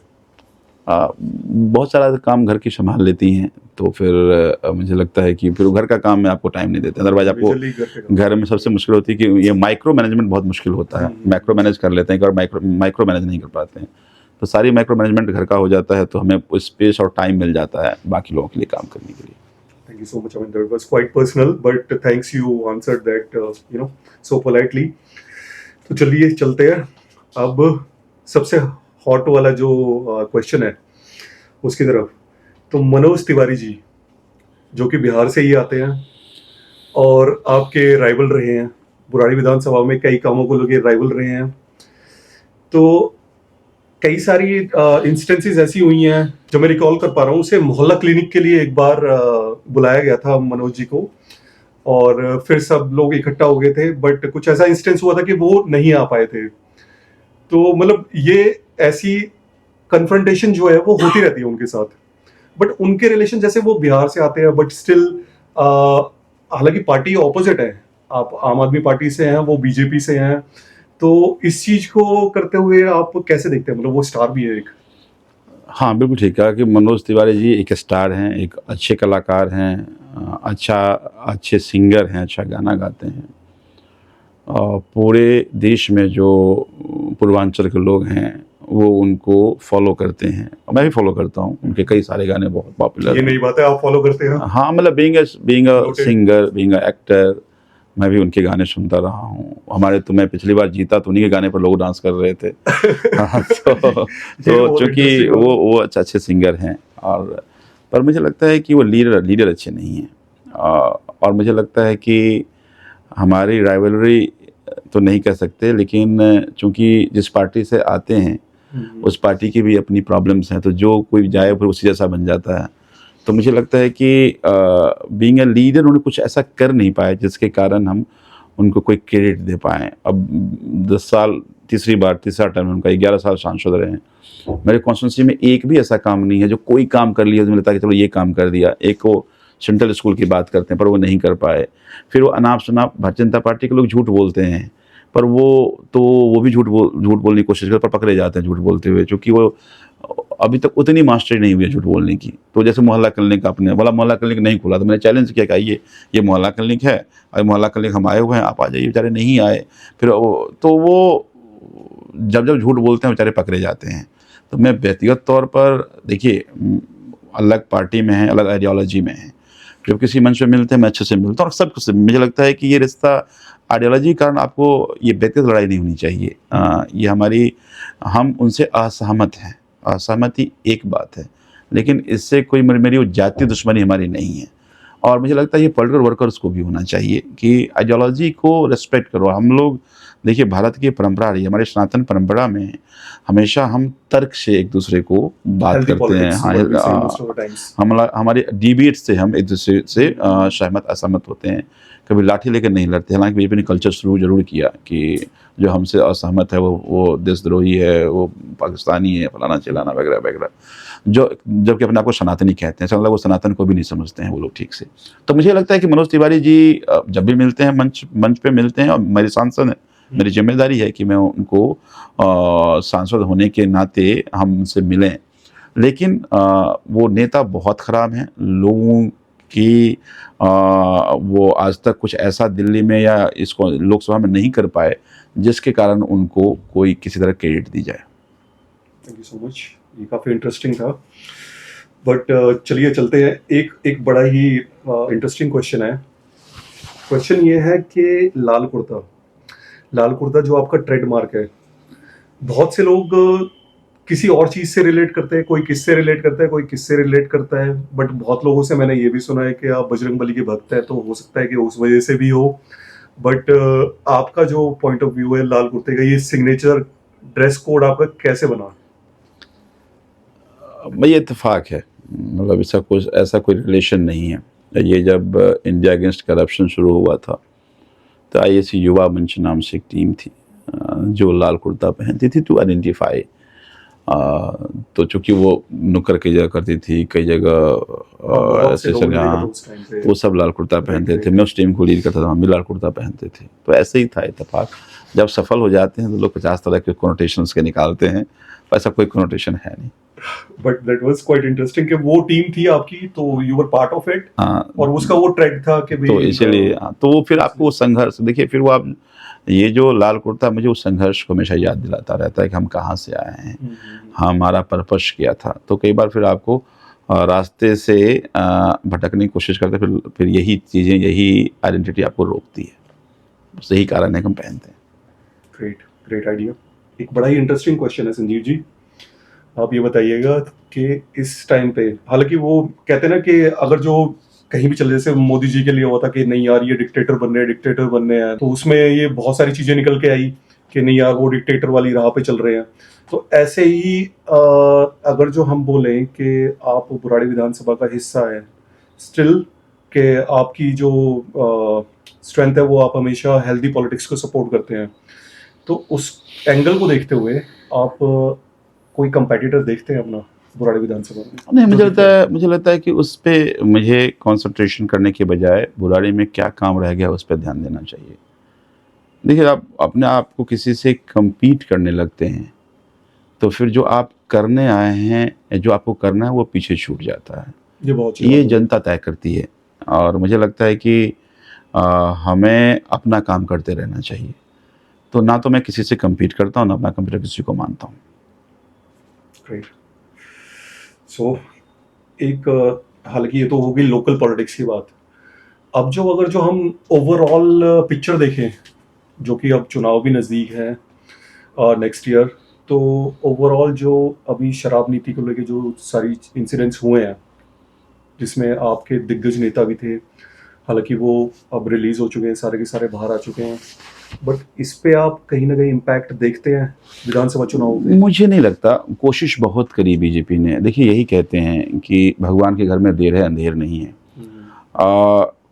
बहुत सारा काम घर की संभाल लेती हैं, तो फिर मुझे लगता है कि फिर घर का काम में आपको टाइम नहीं देते। अदरवाइज आपको घर में सबसे मुश्किल होती है कि ये माइक्रो मैनेजमेंट बहुत मुश्किल होता है। माइक्रो मैनेज कर लेते हैं और माइक्रो मैनेज नहीं कर पाते हैं, तो सारी माइक्रो मैनेजमेंट घर का हो जाता है, तो हमें स्पेस और टाइम मिल जाता है बाकी लोगों के लिए काम करने के लिए। Thank you so much. I mean, that was quite personal, but thanks you answered that, so politely. तो चलिए चलते हैं अब सबसे हॉट वाला जो क्वेश्चन है उसकी तरफ। तो मनोज तिवारी जी, जो कि बिहार से ही आते हैं और आपके राइवल रहे हैं, बुराड़ी विधानसभा में कई कामों को लेकर राइवल रहे हैं, तो कई सारी इंस्टेंसेस ऐसी हुई हैं जो मैं रिकॉल कर पा रहा हूँ। उसे मोहल्ला क्लिनिक के लिए एक बार बुलाया गया था मनोज जी को और फिर सब लोग इकट्ठा हो गए थे, बट कुछ ऐसा इंस्टेंस हुआ था कि वो नहीं आ पाए थे। तो मतलब ये ऐसी कन्फ्रंटेशन जो है वो होती रहती है उनके साथ, बट उनके रिलेशन जैसे वो बिहार से आते हैं बट स्टिल, हालांकि पार्टी ऑपोजिट है, आप आम आदमी पार्टी से हैं, वो बीजेपी से हैं, तो इस चीज को करते हुए आप कैसे देखते हैं? मतलब वो स्टार भी है एक। हाँ बिल्कुल ठीक है कि मनोज तिवारी जी एक स्टार हैं, एक अच्छे कलाकार हैं, अच्छे सिंगर हैं, अच्छा गाना गाते हैं। पूरे देश में जो पूर्वांचल के लोग हैं वो उनको फॉलो करते हैं, मैं भी फॉलो करता हूँ, उनके कई सारे गाने बहुत पॉपुलर ये नहीं बात है, आप फॉलो करते हैं? हाँ, मतलब being a singer, being a actor, मैं भी उनके गाने सुनता रहा हूँ। हमारे तो मैं पिछली बार जीता तो उन्हीं के गाने पर लोग डांस कर रहे थे। तो चूँकि वो अच्छे सिंगर हैं और पर मुझे लगता है कि वो लीडर अच्छे नहीं हैं। और मुझे लगता है कि हमारी राइवलरी तो नहीं कह सकते, लेकिन चूँकि जिस पार्टी से आते हैं उस पार्टी की भी अपनी प्रॉब्लम्स हैं, तो जो कोई जाए फिर उसी जैसा बन जाता है। तो मुझे लगता है कि बीइंग ए लीडर उन्होंने कुछ ऐसा कर नहीं पाए जिसके कारण हम उनको कोई क्रेडिट दे पाएँ। अब 10 साल, तीसरा टर्म उनका, 11 साल सांसद रहे हैं। मेरे कॉन्स्टिट्यूंसी में एक भी ऐसा काम नहीं है जो कोई काम कर लिया तो मुझे लगता है कि चलो ये काम कर दिया। एक वो सेंट्रल स्कूल की बात करते हैं पर वो नहीं कर पाए। फिर वो अनाप शनाप भारतीय जनता पार्टी के लोग झूठ बोलते हैं, पर वो भी झूठ बोलने की कोशिश करते पर पकड़े जाते हैं झूठ बोलते हुए, क्योंकि वो अभी तक उतनी मास्टरी नहीं हुई है झूठ बोलने की। तो जैसे मोहल्ला क्लिनिक, आपने बोला मोहल्ला क्लिनिक नहीं खुला, तो मैंने चैलेंज किया कि आइए ये मोहल्ला क्लिनिक है, और मोहल्ला क्लिनिक हम आए हुए हैं, आप आ जाइए। बेचारे नहीं आए। फिर तो वो जब झूठ बोलते हैं बेचारे पकड़े जाते हैं। तो मैं व्यक्तिगत तौर पर, देखिए, अलग पार्टी में है, अलग आइडियोलॉजी में है, जब किसी मंच पे मिलते हैं मैं अच्छे से मिलता हूँ और सब कुछ से मुझे लगता है कि ये रिश्ता आइडियोलॉजी के कारण आपको ये व्यक्तिगत लड़ाई नहीं होनी चाहिए। ये हमारी हम उनसे असहमत हैं, असहमति एक बात है, लेकिन इससे कोई मेरी वो जातीय दुश्मनी हमारी नहीं है। और मुझे लगता है ये पॉलिटिकल वर्कर्स को भी होना चाहिए कि आइडियोलॉजी को रिस्पेक्ट करो। हम लोग देखिए भारत की परंपरा रही है, हमारे सनातन परंपरा में हमेशा हम तर्क से एक दूसरे को बात Healthy करते हैं। politics, हाँ, what we say most of the times. हमारे डिबेट से हम एक दूसरे से सहमत असहमत होते हैं, कभी लाठी लेकर नहीं लड़ते। हालांकि बीजेपी ने कल्चर शुरू जरूर किया कि जो हमसे असहमत है वो देशद्रोही है, वो पाकिस्तानी है, फलाना चिलाना वगैरह वगैरह, जो जबकि अपने आप को सनातनी कहते हैं। ऐसा मतलब वो सनातन को भी नहीं समझते हैं वो लोग ठीक से। तो मुझे लगता है कि मनोज तिवारी जी जब भी मिलते हैं मंच पे मिलते हैं, और मेरे सांसद हैं, मेरी जिम्मेदारी है कि मैं उनको सांसद होने के नाते हम उनसे मिलें। लेकिन वो नेता बहुत ख़राब हैं, लोगों की वो आज तक कुछ ऐसा दिल्ली में या इसको लोकसभा में नहीं कर पाए जिसके कारण उनको कोई किसी तरह क्रेडिट दी जाए। थैंक यू सो मच, ये काफ़ी इंटरेस्टिंग था। बट चलिए चलते हैं, एक बड़ा ही इंटरेस्टिंग क्वेश्चन है। क्वेश्चन ये है कि लाल कुर्ता जो आपका ट्रेडमार्क है, बहुत से लोग किसी और चीज़ से रिलेट करते हैं, कोई किससे रिलेट करता है, कोई किससे रिलेट करता है, बट बहुत लोगों से मैंने ये भी सुना है कि आप बजरंगबली के भक्त हैं, तो हो सकता है कि उस वजह से भी हो। बट आपका जो पॉइंट ऑफ व्यू है लाल कुर्ते का, ये सिग्नेचर ड्रेस कोड आपका कैसे बना? ये इत्तेफाक है, मतलब ऐसा कोई रिलेशन नहीं है। ये जब इंडिया अगेंस्ट करप्शन शुरू हुआ था तो IAC युवा मंच नाम से एक टीम थी जो लाल कुर्ता पहनती थी टू आइडेंटिफाई। तो चूँकि वो नुक्कड़ की जगह करती थी, कई जगह ऐसे जगह वो सब लाल कुर्ता पहनते थे। मैं उस टीम को लीड करता था, हम भी लाल कुर्ता पहनते थे। तो ऐसे ही था इत्तेफाक। जब सफल हो जाते हैं तो लोग 50 तरह के कोनोटेशंस के निकालते हैं, पर ऐसा कोई कोनोटेशन है नहीं। But that was quite interesting कि वो टीम थी आपकी, तो you were part of it, और उसका वो ट्रेंड था कि तो इसीलिए तो वो फिर आपको वो संघर्ष देखिए, फिर वो आप ये जो लाल कुर्ता मुझे उस संघर्ष को हमेशा याद दिलाता रहता है कि हम कहाँ से आए हैं, हमारा पर्पस क्या था। तो कई बार फिर आपको रास्ते से भटकने की कोशिश करते, फिर यही चीज़ें, यही आइडेंटिटी आपको रोकती है। सही कारण है कि हम पहनते हैं। Great idea. एक बड़ा ही इंटरेस्टिंग क्वेश्चन है संजीव जी, आप ये बताइएगा कि इस टाइम पे, हालांकि वो कहते हैं ना कि अगर जो कहीं भी चले, जैसे मोदी जी के लिए हुआ था कि नहीं यार ये डिक्टेटर बनने हैं, तो उसमें ये बहुत सारी चीजें निकल के आई कि नहीं यार वो डिक्टेटर वाली राह पे चल रहे हैं। तो ऐसे ही अगर जो हम बोलें कि आप बुराड़ी विधानसभा का हिस्सा है स्टिल, के आपकी जो स्ट्रेंथ है वो आप हमेशा हेल्दी पॉलिटिक्स को सपोर्ट करते हैं, तो उस एंगल को देखते हुए आप कोई कंपेटिटर देखते हैं अपना बुराड़ी विधानसभा में? नहीं, मुझे लगता है कि उस पर मुझे कंसंट्रेशन करने के बजाय बुराड़ी में क्या काम रह गया उस पर ध्यान देना चाहिए। देखिए, आप अपने आप को किसी से compete करने लगते हैं तो फिर जो आप करने आए हैं, जो आपको करना है वो पीछे छूट जाता है। ये जनता तय करती है, और मुझे लगता है कि हमें अपना काम करते रहना चाहिए। तो ना तो मैं किसी से compete करता हूँ, ना अपना कंप्यूटर किसी को मानता हूँ। ग्रेट। सो एक हालांकि ये तो हो गई लोकल पॉलिटिक्स की बात। अब जो हम ओवरऑल पिक्चर देखें, जो कि अब चुनाव भी नज़दीक है नेक्स्ट ईयर, तो ओवरऑल जो अभी शराब नीति को लेके जो सारी इंसिडेंट्स हुए हैं, जिसमें आपके दिग्गज नेता भी थे, हालांकि वो अब रिलीज हो चुके हैं, सारे के सारे बाहर आ चुके हैं, बट इस पे आप कहीं ना कहीं इम्पैक्ट देखते हैं विधानसभा चुनाव में? मुझे नहीं लगता। कोशिश बहुत करी बीजेपी ने। देखिए, यही कहते हैं कि भगवान के घर में देर है अंधेर नहीं है।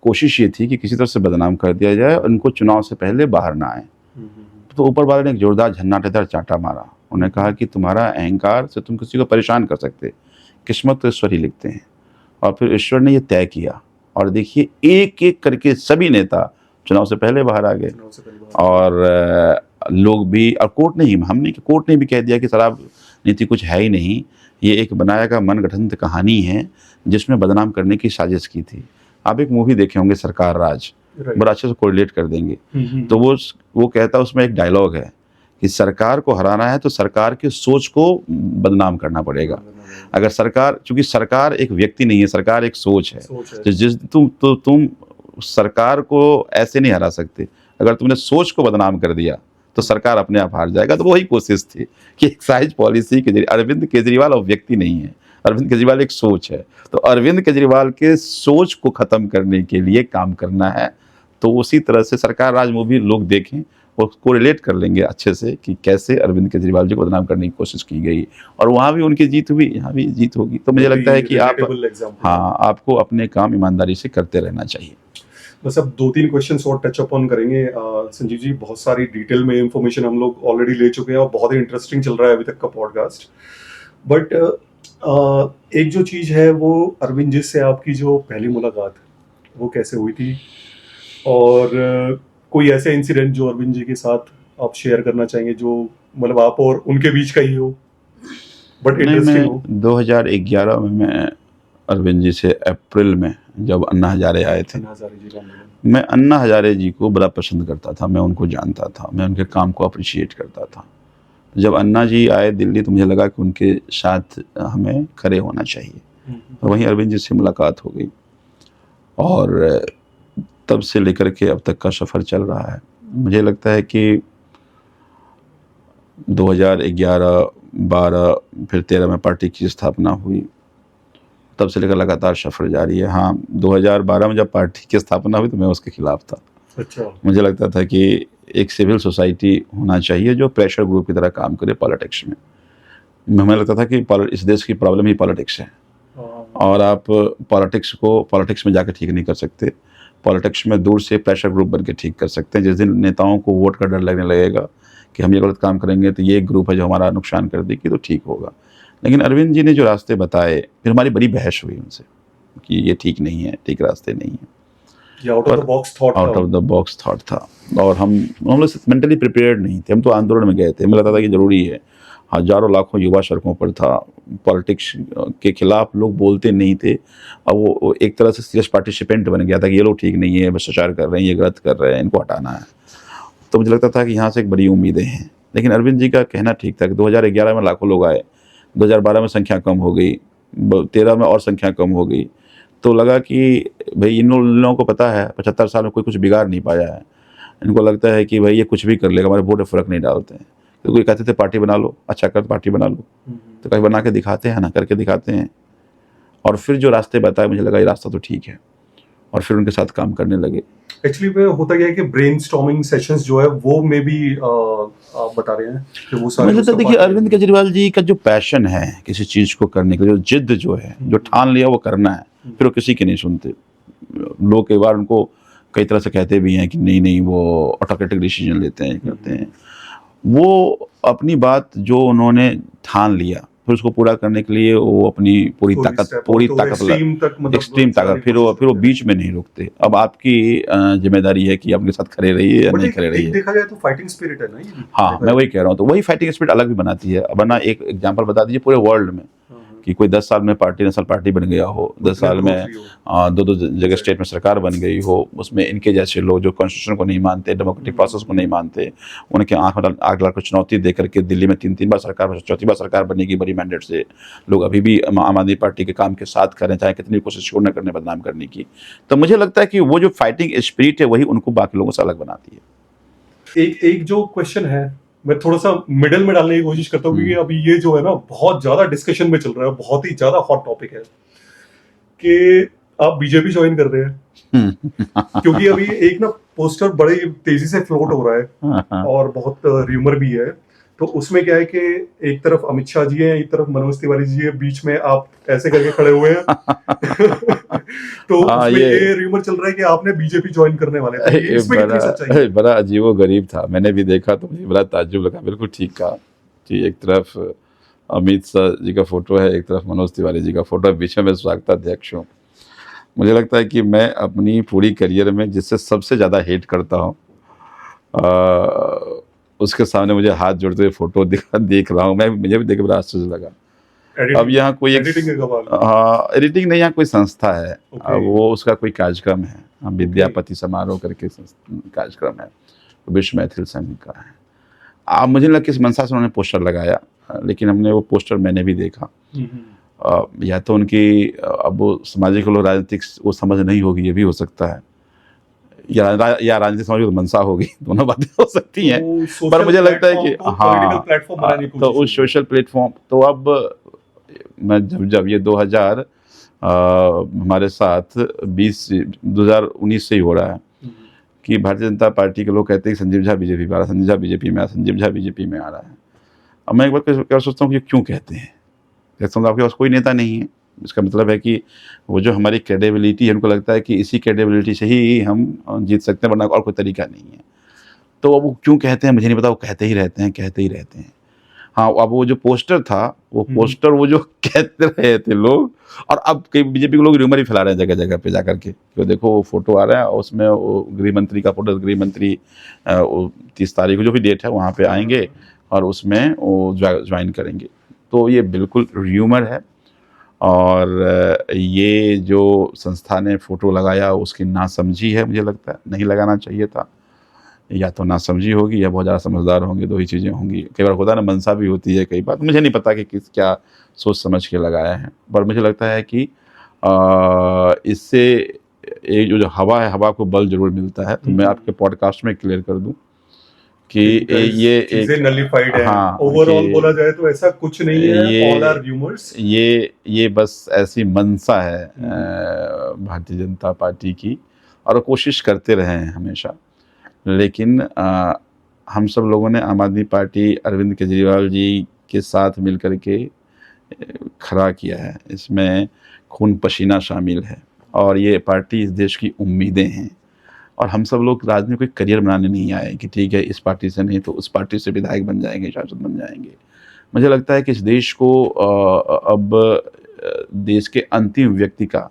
कोशिश ये थी कि किसी तरह से बदनाम कर दिया जाए और उनको चुनाव से पहले बाहर ना आए। तो ऊपर वाले ने एक जोरदार झन्नाटेदार चांटा मारा। उन्होंने कहा कि तुम्हारा अहंकार से तुम किसी को परेशान कर सकते, किस्मत तो ईश्वर ही लिखते हैं। और फिर ईश्वर ने ये तय किया, और देखिए एक एक करके सभी नेता चुनाव से पहले बाहर आ गए। और लोग भी, और कोर्ट ने भी कह दिया कि शराब नीति कुछ है ही नहीं, ये एक बनाया गया मनगढ़ंत कहानी है जिसमें बदनाम करने की साजिश की थी। आप एक मूवी देखे होंगे सरकार राज, बड़ा अच्छे से कोरिलेट कर देंगे। तो वो कहता है, उसमें एक डायलॉग है कि सरकार को हराना है तो सरकार की सोच को बदनाम करना पड़ेगा। अगर सरकार, चूंकि सरकार एक व्यक्ति नहीं है, सरकार एक सोच है। सोच है। तो तुम सरकार को ऐसे नहीं हरा सकते। अगर तुमने सोच को बदनाम कर दिया तो सरकार अपने आप हार जाएगा। तो वही कोशिश थी कि एक्साइज पॉलिसी के जरिए, अरविंद केजरीवाल और व्यक्ति नहीं है, अरविंद केजरीवाल एक सोच है। तो अरविंद केजरीवाल के सोच को ख़त्म करने के लिए काम करना है। तो उसी तरह से सरकार राज मूवी लोग देखें और कोरिलेट कर लेंगे अच्छे से कि कैसे अरविंद केजरीवाल जी को बदनाम करने की कोशिश की गई, और वहाँ भी उनकी जीत हुई, यहाँ भी जीत होगी। तो मुझे लगता है कि आपको अपने काम ईमानदारी से करते रहना चाहिए। बस अब 2-3 क्वेश्चंस और टच अपॉन करेंगे। संजीव जी, बहुत सारी डिटेल में इंफॉर्मेशन हम लोग ऑलरेडी ले चुके हैं और बहुत ही इंटरेस्टिंग चल रहा है अभी तक का पॉडकास्ट। बट एक जो चीज़ है वो, अरविंद जी से आपकी जो पहली मुलाकात वो कैसे हुई थी, और कोई ऐसे इंसिडेंट जो अरविंद जी के साथ आप शेयर करना चाहेंगे जो मतलब आप और उनके बीच का ही हो बट इंटरेस्टिंग हो? 2011 में मैं अरविंद जी से अप्रैल में, जब अन्ना हजारे आए थे, मैं अन्ना हजारे जी को बड़ा पसंद करता था, मैं उनको जानता था, मैं उनके काम को अप्रिशिएट करता था। जब अन्ना जी आए दिल्ली तो मुझे लगा कि उनके साथ हमें खड़े होना चाहिए, और वहीं अरविंद जी से मुलाकात हो गई, और तब से लेकर के अब तक का सफ़र चल रहा है। मुझे लगता है कि 2011, 12, फिर 13 में पार्टी की स्थापना हुई, तब से लेकर लगातार सफ़र जारी है। हाँ, 2012 में जब पार्टी की स्थापना हुई तो मैं उसके खिलाफ था। अच्छा। मुझे लगता था कि एक सिविल सोसाइटी होना चाहिए जो प्रेशर ग्रुप की तरह काम करे पॉलिटिक्स में। हमें लगता था कि इस देश की प्रॉब्लम ही पॉलिटिक्स है, और आप पॉलिटिक्स को पॉलिटिक्स में जाकर ठीक नहीं कर सकते। पॉलिटिक्स में दूर से प्रेशर ग्रुप बन के ठीक कर सकते हैं। जिस दिन नेताओं को वोट का डर लगने लगेगा कि हम ये गलत काम करेंगे तो ये एक ग्रुप है जो हमारा नुकसान कर देगी, तो ठीक होगा। लेकिन अरविंद जी ने जो रास्ते बताए, फिर हमारी बड़ी बहस हुई उनसे कि ये ठीक नहीं है, ठीक रास्ते नहीं है, out of the box thought था। और हम लोग मेंटली प्रिपेयर्ड नहीं थे। हम तो आंदोलन में गए थे, हमें लगता था कि ज़रूरी है। हज़ारों लाखों युवा सड़कों पर था, पॉलिटिक्स के खिलाफ लोग बोलते नहीं थे, और वो एक तरह से सीरियस पार्टिसिपेंट बन गया था कि ये लोग ठीक नहीं है, भ्रष्टाचार कर रहे हैं, ये गलत कर रहे हैं, इनको हटाना है। तो मुझे लगता था कि यहाँ से एक बड़ी उम्मीदें हैं। लेकिन अरविंद जी का कहना ठीक था कि 2011 में लाखों लोग आए, 2012 में संख्या कम हो गई, 13 में और संख्या कम हो गई। तो लगा कि भाई इन लोगों को पता है 75 साल में कोई कुछ बिगाड़ नहीं पाया है। इनको लगता है कि भाई ये कुछ भी कर लेगा, हमारे वोट में फ़र्क नहीं डालते हैं। तो कोई कहते थे पार्टी बना लो, अच्छा कर पार्टी बना लो, तो कहीं बना के दिखाते हैं ना, करके दिखाते हैं। और फिर जो रास्ते बताए, मुझे लगा ये रास्ता तो ठीक है, और फिर उनके साथ काम करने लगे। एक्चुअली में होता क्या है कि ब्रेनस्टॉर्मिंग सेशंस जो है वो में भी आप बता रहे हैं कि वो सारे, मुझे तो देखिए अरविंद केजरीवाल जी का जो पैशन है किसी चीज़ को करने के लिए, जो जिद जो है, जो ठान लिया वो करना है, फिर वो किसी की नहीं सुनते। लोग कई बार उनको कई तरह से कहते भी हैं कि नहीं वो ऑटोक्रेटिक डिसीजन लेते हैं, करते हैं। वो अपनी बात जो उन्होंने ठान लिया, फिर उसको पूरा करने के लिए वो अपनी पूरी ताकत एक्सट्रीम ताकत, फिर वो बीच में नहीं रुकते। अब आपकी जिम्मेदारी है कि आपके साथ खड़े रहिए या नहीं खड़े रहिए। देखा जाए तो फाइटिंग स्पिरिट है ना ये। हाँ, मैं वही कह रहा हूँ, तो वही फाइटिंग स्पिरिट अलग भी बनाती है। वरना एक एग्जांपल बता दीजिए पूरे वर्ल्ड में कि कोई 10 साल में नेशनल पार्टी बन गया हो, 10 साल में 2 जगह स्टेट में सरकार बन गई हो, उसमें इनके जैसे लोग जो कॉन्स्टिट्यूशन को नहीं मानते, डेमोक्रेटिक प्रोसेस को नहीं मानते, उनके आंख में आग लाख को चुनौती दे करके दिल्ली में 3 बार सरकार, चौथी बार सरकार बनेगी बड़ी मैंडेट से, लोग अभी भी आम आदमी पार्टी के काम के साथ करें, चाहे कितनी कोशिश क्यों न करने बदनाम करने की। तो मुझे लगता है कि वो जो फाइटिंग स्पिरिट है वही उनको बाकी लोगों से अलग बनाती है। एक जो क्वेश्चन है मैं थोड़ा सा मिडल में डालने की कोशिश करता हूँ, क्योंकि अभी ये जो है ना बहुत ज्यादा डिस्कशन में चल रहा है, बहुत ही ज्यादा हॉट टॉपिक है कि आप बीजेपी ज्वाइन कर रहे हैं। क्योंकि अभी एक ना पोस्टर बड़े तेजी से फ्लोट हो रहा है और बहुत र्यूमर भी है। तो उसमें क्या है कि एक तरफ अमित शाह जी हैं, एक तरफ मनोज तिवारी जी है, बीच में आप ऐसे करके खड़े हुए हैं। तो उसमें ये र्यूमर चल रहा है कि आपने बीजेपी ज्वाइन करने वाले थे। इसमें कितनी सच्चाई है? बड़ा अजीबो गरीब था, मैंने भी देखा तो मुझे बड़ा ताज्जुब लगा। बिल्कुल ठीक कहा कि एक तरफ अमित शाह जी का फोटो है, एक तरफ मनोज तिवारी जी का फोटो है, बीच में मैं स्वागताध्यक्ष हूँ। मुझे लगता है कि मैं अपनी पूरी करियर में जिससे सबसे ज़्यादा हेट करता हूँ, उसके सामने मुझे हाथ जोड़ते हुए फोटो देख रहा हूँ मैं, मुझे भी देख के बड़ा आश्चर्य लगा। अब यहाँ कोई एडिटिंग नहीं, यहाँ कोई संस्था है, वो उसका कोई कार्यक्रम है, विद्यापति समारोह करके कार्यक्रम है, विश्व मैथिल संघ का है। अब मुझे लगा कि इस मंशा से उन्होंने पोस्टर लगाया, लेकिन हमने वो पोस्टर मैंने भी देखा। या तो उनकी अब वो सामाजिक और राजनीतिक वो समझ नहीं होगी, ये भी हो सकता है, या राजनीतिक समझ तो मंशा होगी, दोनों बातें हो सकती हैं। पर मुझे लगता है कि तो उस सोशल प्लेटफॉर्म तो अब मैं जब ये 2000 हमारे साथ 2019 से ही हो रहा है कि भारतीय जनता पार्टी के लोग कहते हैं कि संजीव झा बीजेपी में आ रहा है, संजीव झा बीजेपी में, संजीव झा बीजेपी में आ रहा है। अब मैं एक बार सोचता हूँ कि क्यों कहते हैं, कहता हूँ आपके पास कोई नेता नहीं है, इसका मतलब है कि वो जो हमारी क्रेडिबिलिटी है, उनको लगता है कि इसी क्रेडिबिलिटी से ही हम जीत सकते हैं, वरना और कोई तरीका नहीं है। तो अब वो क्यों कहते हैं मुझे नहीं पता, वो कहते ही रहते हैं। हाँ, अब वो जो पोस्टर था, वो पोस्टर वो जो कहते रहे थे लोग, और अब कई बीजेपी के लोग र्यूमर ही फैला रहे हैं जगह जगह पे जाकर के, तो देखो वो फोटो आ रहा है और उसमें वो गृह मंत्री का फोटो, गृह मंत्री 30 तारीख को जो भी डेट है वहाँ पे आएंगे और उसमें वो ज्वाइन करेंगे। तो ये बिल्कुल र्यूमर है, और ये जो संस्था ने फ़ोटो लगाया उसकी नासमझी है, मुझे लगता है नहीं लगाना चाहिए था, या तो नासमझी होगी या बहुत ज़्यादा समझदार होंगे, दो ही चीज़ें होंगी। कई बार होता है ना, मनसा भी होती है कई बार, तो मुझे नहीं पता कि क्या सोच समझ के लगाया है, पर मुझे लगता है कि इससे एक जो हवा है, हवा को बल जरूर मिलता है। तो मैं आपके पॉडकास्ट में क्लियर कर दूं कि ये एक नलिफाइड है। हाँ, ओवरऑल बोला जाए तो ऐसा कुछ नहीं है, ऑल आर र्यूमर्स। ये बस ऐसी मनसा है भारतीय जनता पार्टी की, और कोशिश करते रहे हैं हमेशा। लेकिन हम सब लोगों ने आम आदमी पार्टी अरविंद केजरीवाल जी के साथ मिलकर के खड़ा किया है, इसमें खून पसीना शामिल है, और ये पार्टी इस देश की उम्मीदें हैं। और हम सब लोग राजनीति में कोई करियर बनाने नहीं आए कि ठीक है इस पार्टी से नहीं तो उस पार्टी से विधायक बन जाएंगे, सांसद बन जाएंगे। मुझे लगता है कि इस देश को अब देश के अंतिम व्यक्ति का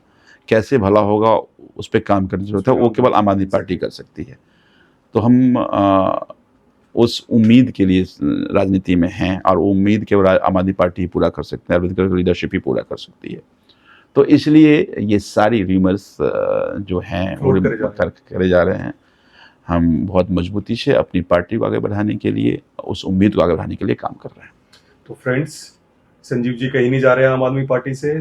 कैसे भला होगा उस पर काम करने की जरूरत है, वो केवल आम आदमी पार्टी कर सकती है। तो हम उस उम्मीद के लिए राजनीति में हैं, और उम्मीद केवल आम आदमी पार्टी ही पूरा कर सकते हैं, अरविंद केजरीवाल की लीडरशिप ही पूरा कर सकती है। तो इसलिए ये सारी र्यूमर्स जो हैं वो करे जा रहे हैं। हम बहुत मजबूती से अपनी पार्टी को आगे बढ़ाने के लिए, उस उम्मीद को आगे बढ़ाने के लिए काम कर रहे हैं। तो फ्रेंड्स, संजीव जी कहीं नहीं जा रहे हैं आम आदमी पार्टी से,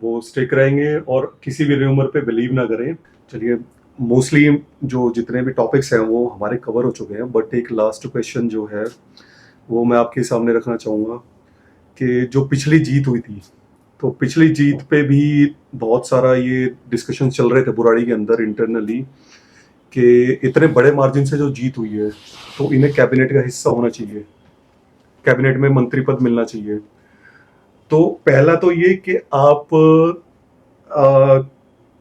वो स्टिक रहेंगे और किसी भी र्यूमर पे बिलीव ना करें। चलिए, मोस्टली जो जितने भी टॉपिक्स हैं वो हमारे कवर हो चुके हैं, बट एक लास्ट क्वेश्चन जो है वो मैं आपके सामने रखना चाहूँगा कि जो पिछली जीत हुई थी, तो पिछली जीत पे भी बहुत सारा ये डिस्कशन चल रहे थे बुराड़ी के अंदर इंटरनली कि इतने बड़े मार्जिन से जो जीत हुई है तो इन्हें कैबिनेट का हिस्सा होना चाहिए, कैबिनेट में मंत्री पद मिलना चाहिए। तो पहला तो ये कि आप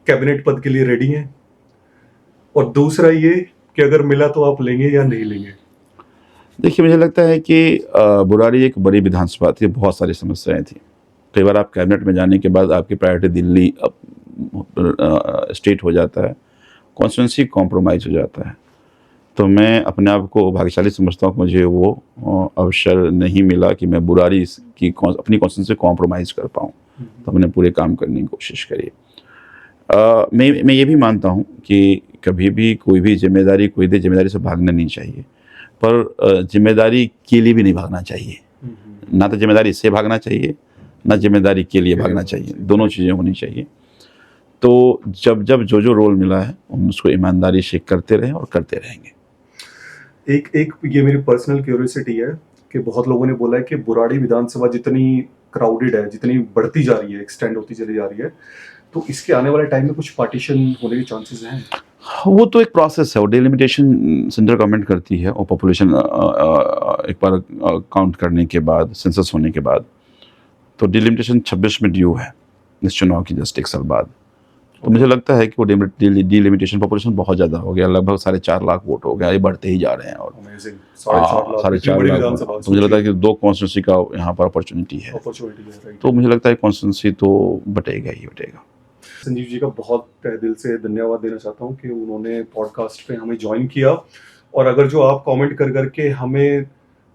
कैबिनेट पद के लिए रेडी हैं, और दूसरा ये कि अगर मिला तो आप लेंगे या नहीं लेंगे। देखिए, मुझे लगता है कि बुराड़ी एक बड़ी विधानसभा थी, बहुत सारी समस्याएं थी। कई बार आप कैबिनेट में जाने के बाद आपकी प्रायोरिटी दिल्ली स्टेट हो जाता है, कॉन्स्टिट्यूंसी कॉम्प्रोमाइज़ हो जाता है। तो मैं अपने आप को भाग्यशाली समझता हूँ कि मुझे वो अवसर नहीं मिला कि मैं बुराड़ी की अपनी कॉन्स्टिट्यूंसी कॉम्प्रोमाइज़ कर पाऊँ। तो हमने पूरे काम करने की कोशिश करी। मैं ये भी मानता हूँ कि कभी भी कोई भी जिम्मेदारी कोई दे, जिम्मेदारी से भागना नहीं चाहिए, पर जिम्मेदारी के लिए भी नहीं भागना चाहिए। ना तो जिम्मेदारी से भागना चाहिए, ना जिम्मेदारी के लिए भागना चाहिए, दोनों चीज़ें होनी चाहिए। तो जब जो रोल मिला है हम उसको ईमानदारी से करते रहें और करते रहेंगे। एक ये मेरी पर्सनल क्यूरियोसिटी है कि बहुत लोगों ने बोला है कि बुराड़ी विधानसभा जितनी क्राउडेड है, जितनी बढ़ती जा रही है, एक्सटेंड होती चली जा रही है, तो इसके आने वाले टाइम में कुछ पार्टीशन होने के चांसेस हैं? वो तो एक प्रोसेस है, वो डिलिमिटेशन सेंट्रल गवर्नमेंट करती है, और पॉपुलेशन एक बार काउंट करने के बाद, सेंसस होने के बाद, तो डिलिमिटेशन 26 में ड्यू है इस चुनाव की, जस्ट 1 साल बाद। तो मुझे लगता है कि वो डिलिमिटेशन, पॉपुलेशन बहुत ज़्यादा हो गया, लगभग 4.5 लाख वोट हो गया, ये बढ़ते ही जा रहे हैं। और 4.5 लाख, तो मुझे लगता है कि 2 कॉन्स्टिट्यूंसी का यहाँ पर अपॉर्चुनिटी है। तो मुझे लगता है कॉन्स्टिट्यूंसी तो बटेगा ही बटेगा। संजीव जी का बहुत तहे दिल से धन्यवाद देना चाहता हूँ कि उन्होंने पॉडकास्ट पे हमें ज्वाइन किया, और अगर जो आप कमेंट कर करके हमें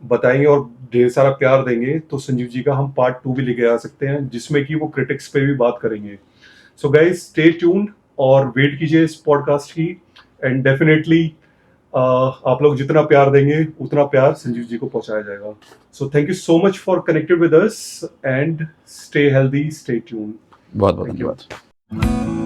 बताएंगे और ढेर सारा प्यार देंगे तो संजीव जी का हम पार्ट 2 भी लेके आ सकते हैं, जिसमें कि वो क्रिटिक्स पे भी बात करेंगे। सो गाइज, स्टे ट्यून्ड और वेट कीजिए इस पॉडकास्ट की, एंड डेफिनेटली आप लोग जितना प्यार देंगे उतना प्यार संजीव जी को पहुंचाया जाएगा. So thank you so much for connected with us and stay healthy, stay tune. बहुत बहुत Thank you. धन्यवाद.